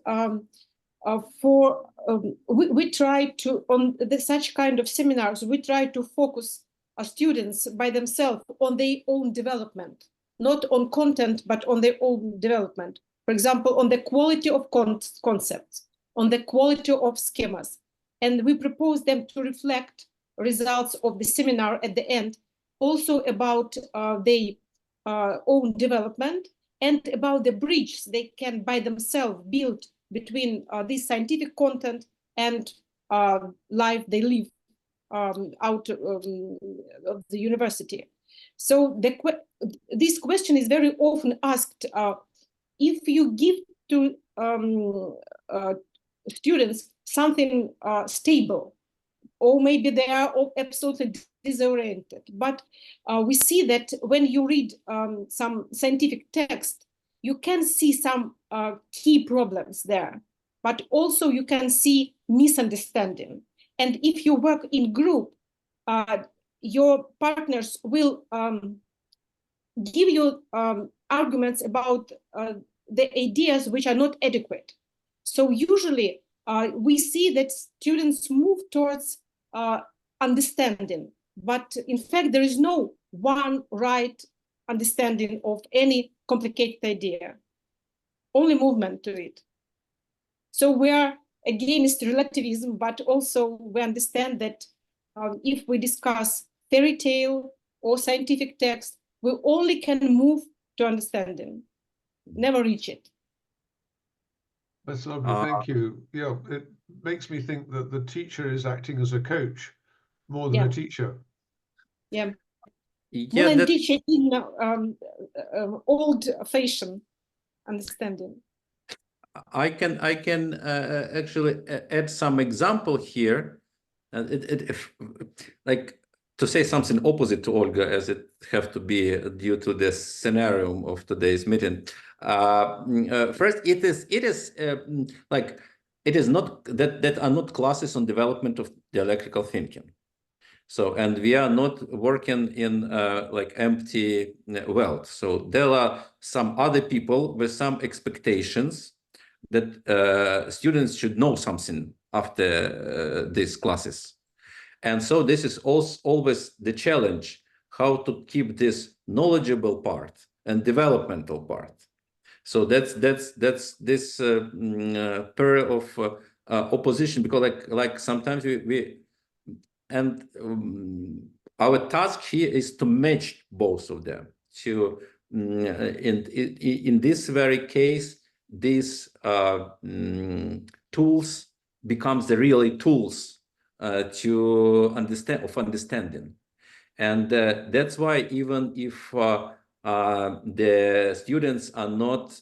we try to, on such kind of seminars, we try to focus our students by themselves on their own development, not on content, but on their own development. For example, on the quality of concepts, on the quality of schemas. And we propose them to reflect results of the seminar at the end, also about their own development and about the bridge they can by themselves build between this scientific content and life they live out of the university. So this question is very often asked, if you give to students something stable, or maybe they are all absolutely disoriented. But we see that when you read some scientific text, you can see some key problems there, but also you can see misunderstanding. And if you work in group, your partners will give you arguments about the ideas which are not adequate. So usually we see that students move towards understanding, but in fact there is no one right understanding of any complicated idea, only movement to it. So we are against relativism, but also we understand that if we discuss fairy tale or scientific text, we only can move to understanding, never reach it. That's lovely, thank you. Yeah, it makes me think that the teacher is acting as a coach more than a teacher. Yeah. Yeah, more than teacher in old-fashioned understanding. I can actually add some example here, like to say something opposite to Olga, as it have to be due to the scenario of today's meeting. First, it is not that are not classes on development of dialectical thinking. So, and we are not working in like empty world. So there are some other people with some expectations that students should know something after these classes. And so this is also always the challenge, how to keep this knowledgeable part and developmental part. So that's this pair of opposition, because like sometimes our task here is to match both of them. To in this very case, these tools becomes the really tools to understanding, and that's why even if the students are not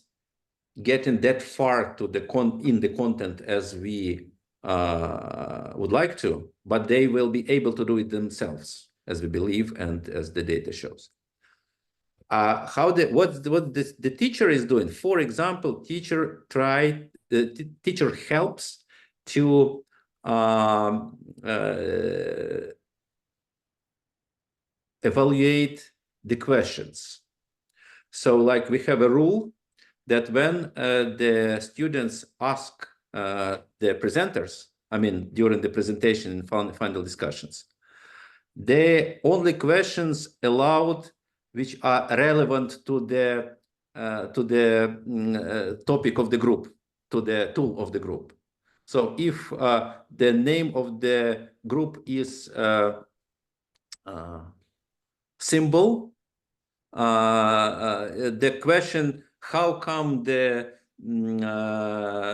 getting that far to the content as we would like to, but they will be able to do it themselves, as we believe and as the data shows. What the teacher is doing, for example, teacher helps to evaluate the questions. So like we have a rule that when the students ask the presenters, I mean, during the presentation and final discussions, the only questions allowed which are relevant to the topic of the group, to the tool of the group. So if the name of the group is symbol, the question, how come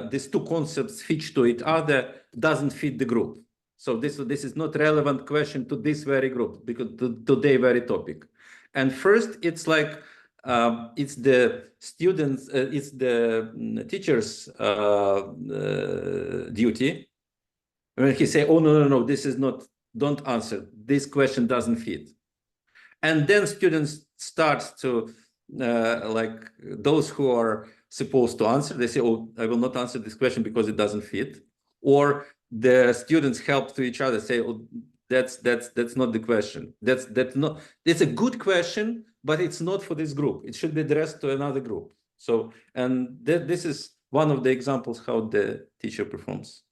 these two concepts fit to each other, doesn't fit the group. So this is not relevant question to this very group, because to their very topic. And first, it's like it's the students, it's the teacher's duty. When he say, "Oh no, this is not. Don't answer. This question doesn't fit." And then students start to, like those who are supposed to answer, they say, "Oh, I will not answer this question because it doesn't fit." Or the students help to each other, say, "Oh, that's not the question. That's not. It's a good question, but it's not for this group. It should be addressed to another group." So, and this is one of the examples how the teacher performs.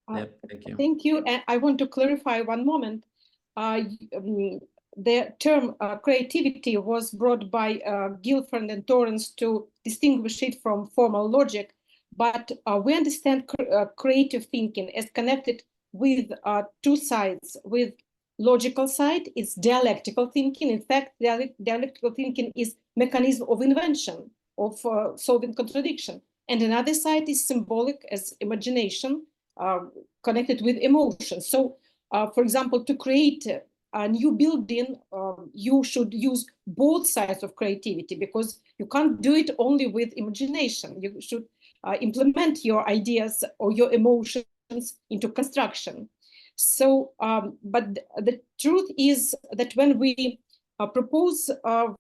Thank you. Thank you. And I want to clarify one moment. The term creativity was brought by Guilford and Torrance to distinguish it from formal logic, but we understand creative thinking as connected with two sides. With logical side, it's dialectical thinking. In fact, dialectical thinking is mechanism of invention, of solving contradiction. And another side is symbolic as imagination, connected with emotion. So, for example, to create a new building, you should use both sides of creativity, because you can't do it only with imagination. You should implement your ideas or your emotions into construction. So, but the truth is that when we propose,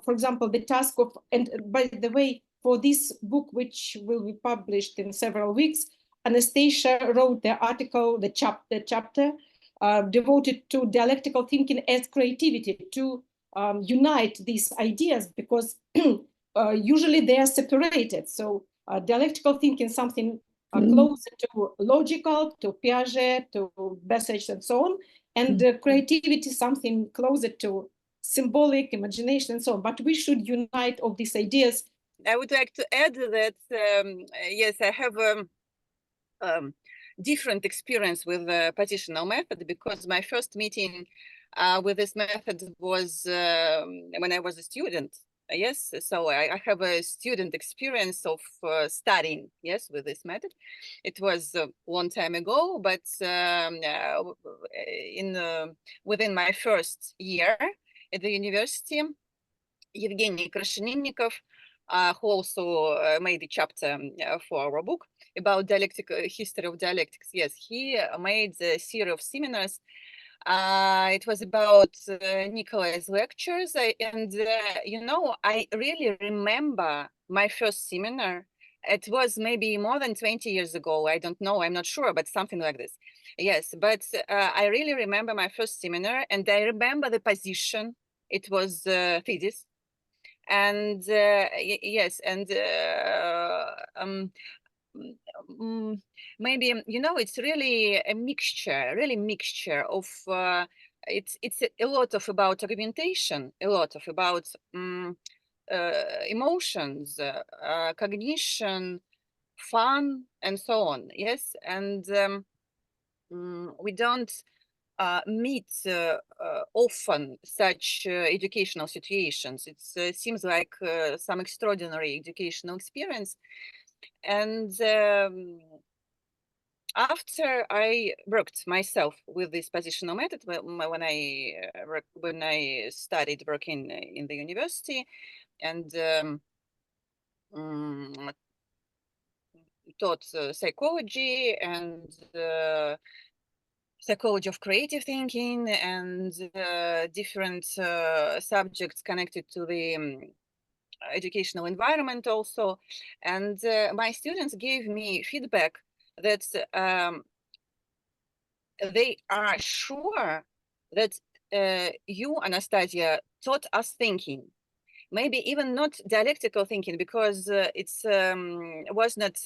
for example, the task of, and by the way, for this book, which will be published in several weeks, Anastasia wrote the article, the chapter devoted to dialectical thinking as creativity, to unite these ideas, because usually they are separated. So dialectical thinking, something closer to logical, to Piaget, to Bessage, and so on, and creativity, something closer to symbolic, imagination, and so on. But we should unite all these ideas. I would like to add that, yes, I have different experience with the positional method, because my first meeting with this method was when I was a student. Yes, so I have a student experience of studying, yes, with this method. It was a long time ago, but within my first year at the university, Evgeny Krasheninnikov, who also made a chapter for our book about history of dialectics. Yes, he made a series of seminars. It was about Nikolai's lectures, and you know, I really remember my first seminar it was maybe more than 20 years ago. I don't know. I'm not sure, but something like this. Yes, but I really remember my first seminar, and I remember the position. It was thesis. And yes, and maybe, you know, it's really a mixture of it's a lot of about argumentation, a lot of about emotions, cognition, fun, and so on. Yes, and we don't meet often such educational situations. It seems like some extraordinary educational experience. And after I worked myself with this positional method, when I studied working in the university and taught psychology and psychology of creative thinking and different subjects connected to the educational environment also. And my students gave me feedback that they are sure that you, Anastasia, taught us thinking. Maybe even not dialectical thinking, because it's was not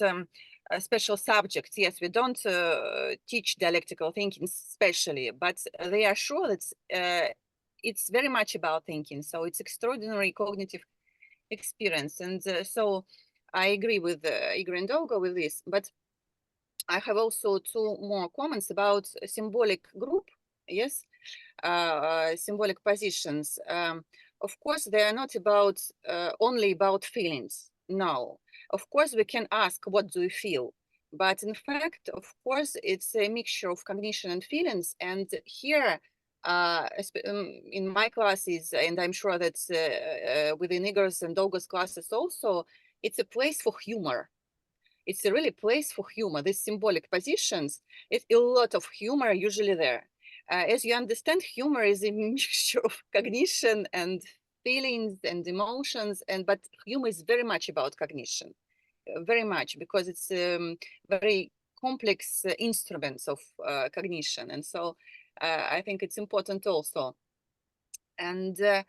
a special subject. Yes, we don't teach dialectical thinking specially, but they are sure that it's very much about thinking. So it's extraordinary cognitive experience. And so I agree with Igor and Olga with this, but I have also two more comments about symbolic group. Yes, symbolic positions. Of course, they are not about only about feelings. No, of course, we can ask, what do you feel? But in fact, of course, it's a mixture of cognition and feelings. And here, in my classes, and I'm sure that within Igor's and Olga's classes also, it's a place for humor. It's a really place for humor. These symbolic positions, it's a lot of humor usually there. As you understand, humor is a mixture of cognition and feelings and emotions, but humor is very much about cognition, very much, because it's very complex instruments of cognition. And so I think it's important also. And the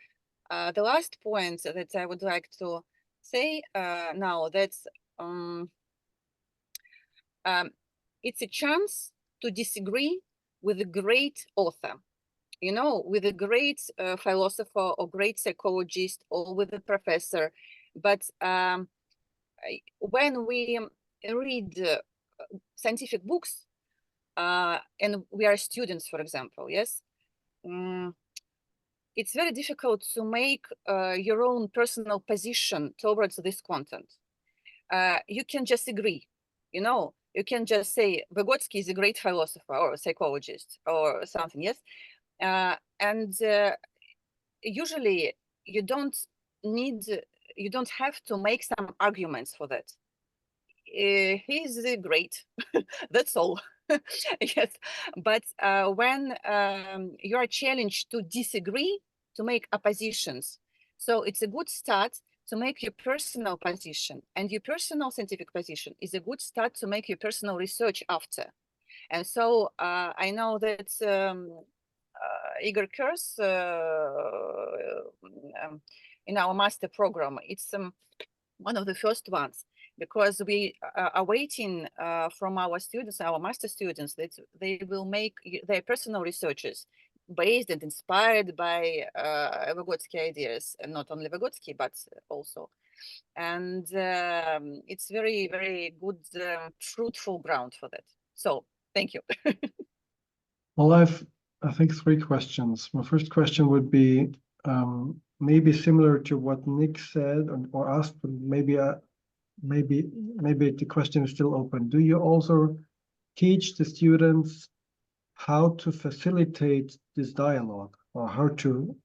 last point that I would like to say now, that's it's a chance to disagree with a great author, you know, with a great philosopher or great psychologist or with a professor. But when we read scientific books and we are students, for example, yes, it's very difficult to make your own personal position towards this content. You can just agree, you know, you can just say Vygotsky is a great philosopher or psychologist or something, yes? And usually you don't have to make some arguments for that. He's great, that's all. Yes, but when you are challenged to disagree, to make oppositions, so it's a good start to make your personal position, and your personal scientific position is a good start to make your personal research after. And so I know that Igor Kurs in our master program, it's one of the first ones, because we are waiting from our students, our master students, that they will make their personal researches based and inspired by Vygotsky ideas, and not only Vygotsky, but also. And it's very, very good, fruitful ground for that. So thank you. Well, I think 3 questions. My first question would be maybe similar to what Nick said or asked, but maybe the question is still open. Do you also teach the students how to facilitate this dialogue, or how to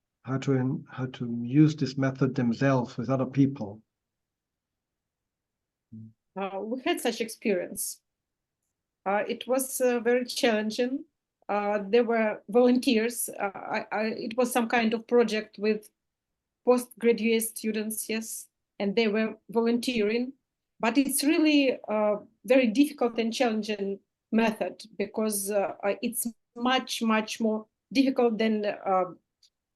use this method themselves with other people? We had such experience. It was very challenging. There were volunteers. It was some kind of project with postgraduate students, yes, and they were volunteering. But it's really a very difficult and challenging method because it's much, much more difficult than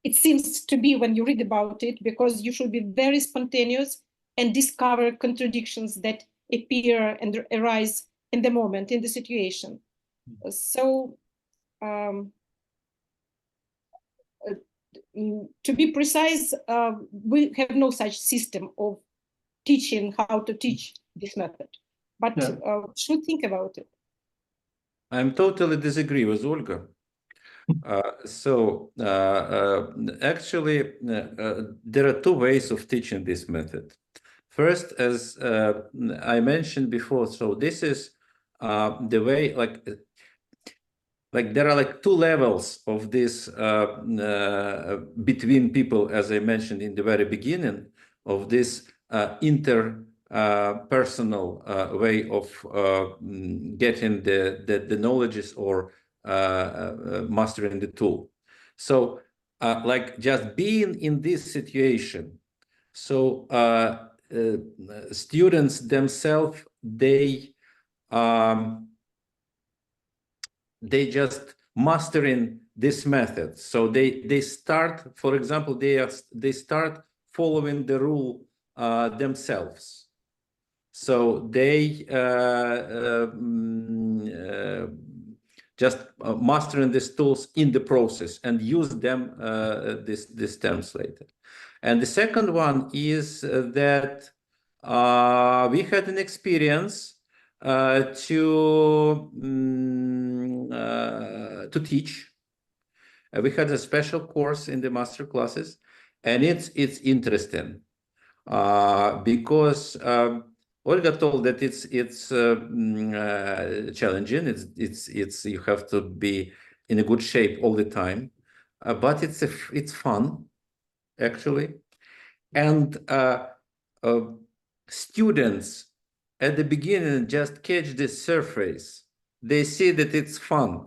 it seems to be when you read about it, because you should be very spontaneous and discover contradictions that appear and arise in the moment, in the situation. So to be precise, we have no such system of teaching how to teach this method, but should think about it. I'm totally disagree with Olga. Actually, there are two ways of teaching this method. First, as I mentioned before, so this is the way, like there are like two levels of this between people, as I mentioned in the very beginning, of this interpersonal way of getting the knowledges or mastering the tool. So like just being in this situation, so students themselves, they just mastering this method. So they start, for example, they start following the rule themselves. So they just mastering these tools in the process and use them this terms later. And the second one is that we had an experience to teach. We had a special course in the master classes, and it's interesting because Olga told that it's challenging. It's you have to be in a good shape all the time, but it's fun actually, and students at the beginning just catch the surface. They see that it's fun,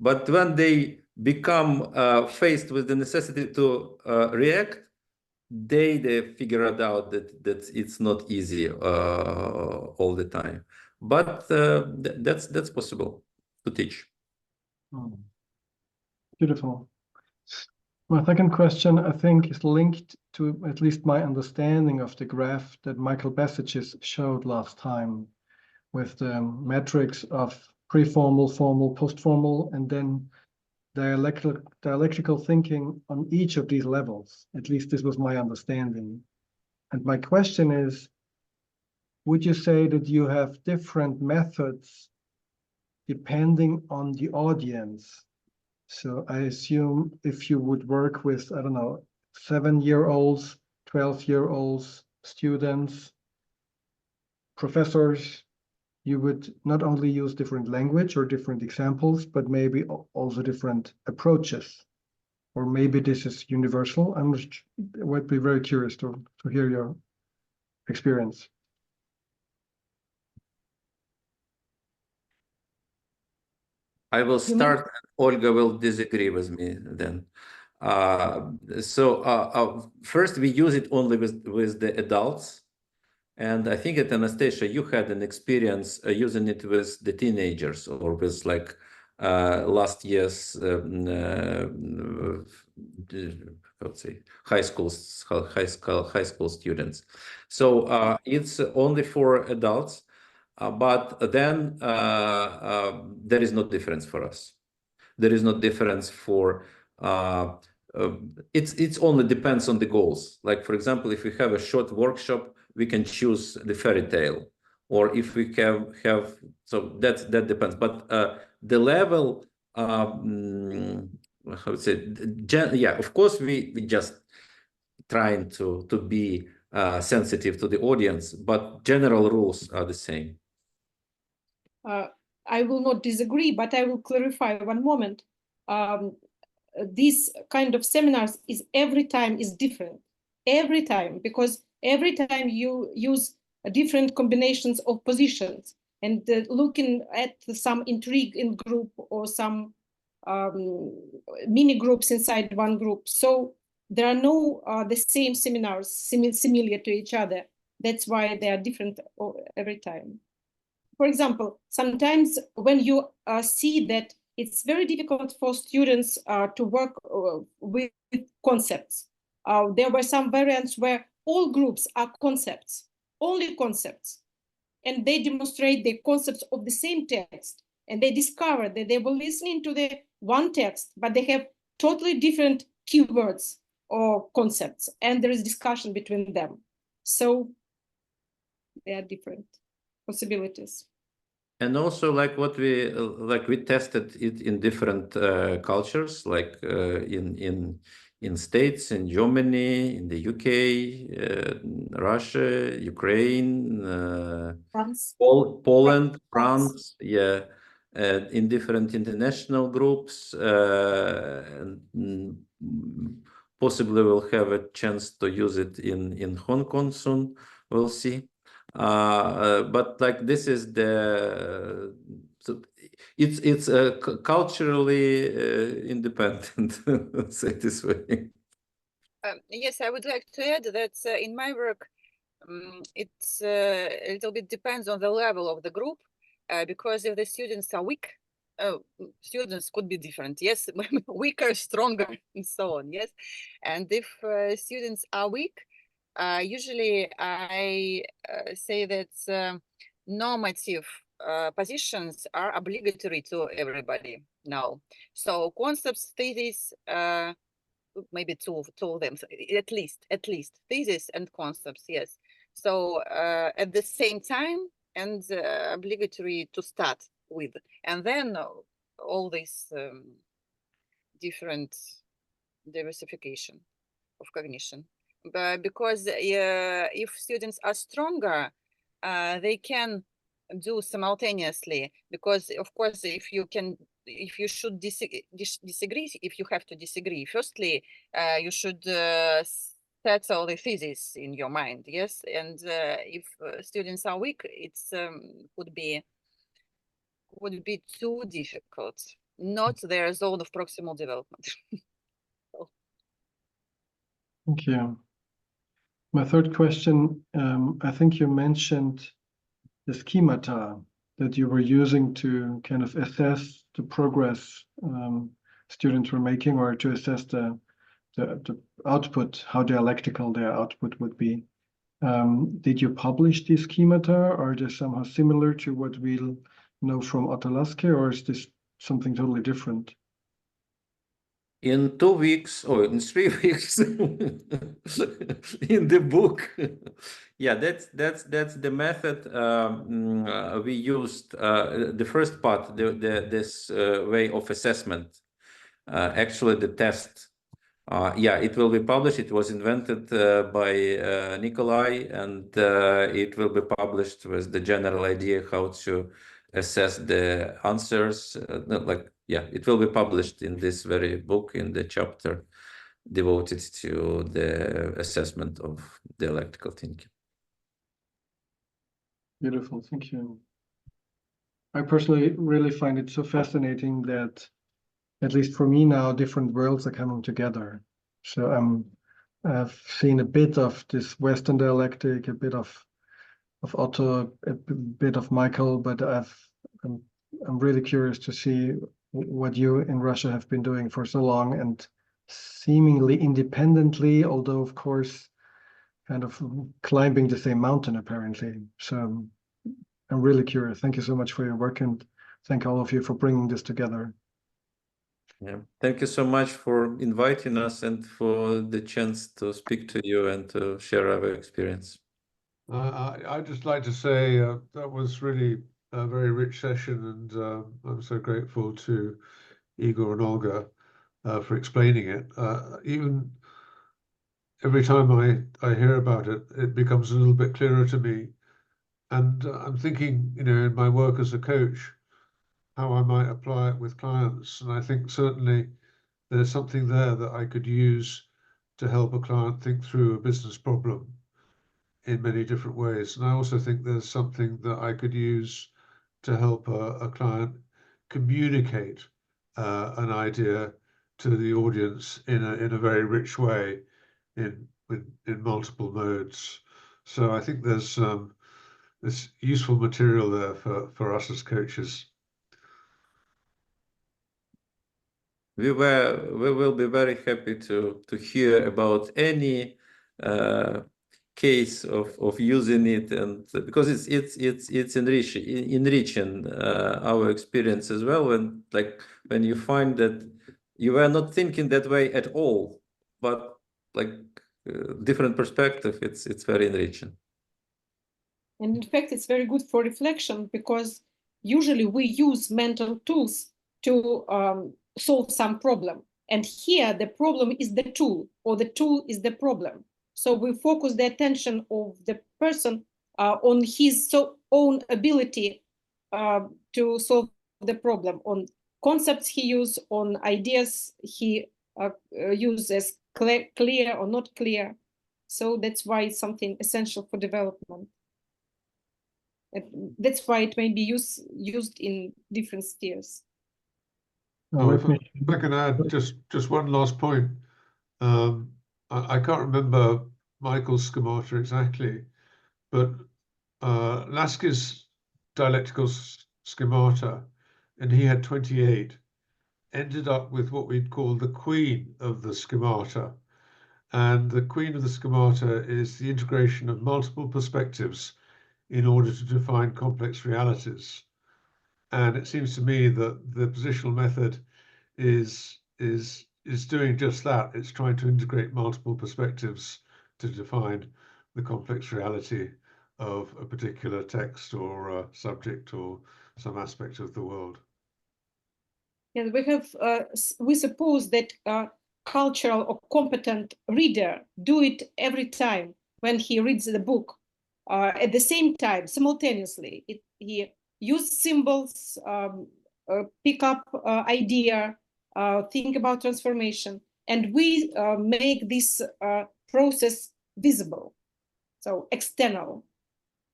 but when they become faced with the necessity to react, they figure it out that it's not easy all the time. But that's possible to teach. Beautiful. My second question, I think, is linked to at least my understanding of the graph that Michael Bessages showed last time, with the metrics of pre-formal, formal, post-formal, and then dialectical thinking on each of these levels. At least this was my understanding. And my question is, would you say that you have different methods depending on the audience? So I assume if you would work with, I don't know, 7-year-olds, 12-year-olds, students, professors, you would not only use different language or different examples, but maybe also different approaches. Or maybe this is universal. I would be very curious to hear your experience. I will start, and Olga will disagree with me then. First, we use it only with the adults. And I think that, Anastasia, you had an experience using it with the teenagers or with like last year's let's say high school students. So it's only for adults. But then there is no difference for us. There is no difference for it's only depends on the goals. Like, for example, if we have a short workshop, we can choose the fairy tale, or if we have so that depends. But the level, how would say, yeah, of course, we just trying to be sensitive to the audience, but general rules are the same. I will not disagree, but I will clarify one moment. These kind of seminars is every time is different, every time, because every time you use different combinations of positions and looking at some intrigue in group or some mini groups inside one group. So there are no the same seminars similar to each other. That's why they are different every time. For example, sometimes when you see that it's very difficult for students to work with concepts, there were some variants where all groups are concepts, only concepts, and they demonstrate the concepts of the same text, and they discover that they were listening to the one text, but they have totally different keywords or concepts, and there is discussion between them. So they are different possibilities. And also, like what we tested it in different cultures, like in States, in Germany, in the UK, Russia, Ukraine, France. Poland, France, yeah, in different international groups, and possibly we'll have a chance to use it in Hong Kong soon. We'll see. But like this is the so it's culturally independent, say this way. Yes, I would like to add that in my work, it's a little bit depends on the level of the group, because if the students are weak, students could be different. Yes, weaker, stronger, and so on. Yes, and if students are weak, usually I say that normative positions are obligatory to everybody now. So concepts, thesis, maybe two of them, so at least thesis and concepts, yes. So at the same time, and obligatory to start with, and then all this different diversification of cognition. But because if students are stronger, they can do simultaneously, because of course if you should disagree, if you have to disagree, firstly you should settle the thesis in your mind, yes, and if students are weak, it's would be too difficult, not their zone of proximal development. Thank you. My third question, I think you mentioned the schemata that you were using to kind of assess the progress students were making, or to assess the output, how dialectical their output would be. Did you publish these schemata, or are they somehow similar to what we'll know from Otto-Lasker, or is this something totally different? In 2 weeks or in 3 weeks in the book. Yeah, that's the method we used. The first part, this way of assessment, actually the test. Yeah, it will be published. It was invented by Nikolai, and it will be published with the general idea how to assess the answers. Yeah, it will be published in this very book, in the chapter devoted to the assessment of dialectical thinking. Beautiful, thank you. I personally really find it so fascinating that, at least for me now, different worlds are coming together. So I've seen a bit of this Western dialectic, a bit of Otto, a bit of Michael, but I'm really curious to see what you in Russia have been doing for so long, and seemingly independently, although of course kind of climbing the same mountain apparently. So I'm really curious. Thank you so much for your work, and thank all of you for bringing this together. Yeah, thank you so much for inviting us and for the chance to speak to you and to share our experience. I'd just like to say that was really a very rich session, and I'm so grateful to Igor and Olga for explaining it. Even every time I hear about it, it becomes a little bit clearer to me. And I'm thinking, in my work as a coach, how I might apply it with clients. And I think certainly there's something there that I could use to help a client think through a business problem in many different ways. And I also think there's something that I could use to help a client communicate an idea to the audience in a very rich way in multiple modes. So I think there's useful material there for us as coaches. We will be very happy to hear about any case of using it, and because it's enriching our experience as well. And when you find that you were not thinking that way at all, but different perspective, it's very enriching. And in fact, it's very good for reflection, because usually we use mental tools to solve some problem. And here the problem is the tool, or the tool is the problem. So we focus the attention of the person on his own ability to solve the problem, on concepts he uses, on ideas he uses, clear or not clear. So that's why it's something essential for development. That's why it may be used in different spheres. If I can add just one last point. I can't remember Michael's schemata exactly, but Lasky's dialectical schemata, and he had 28, ended up with what we'd call the queen of the schemata. And the queen of the schemata is the integration of multiple perspectives in order to define complex realities. And it seems to me that the positional method is doing just that. It's trying to integrate multiple perspectives to define the complex reality of a particular text or subject or some aspect of the world. And we suppose that cultural or competent reader do it every time when he reads the book. At the same time, simultaneously, he use symbols, pick up idea, think about transformation, and we make this process visible, so external.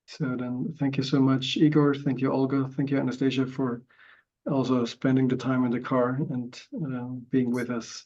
So then, thank you so much, Igor. Thank you, Olga. Thank you, Anastasia, for also spending the time in the car and being with us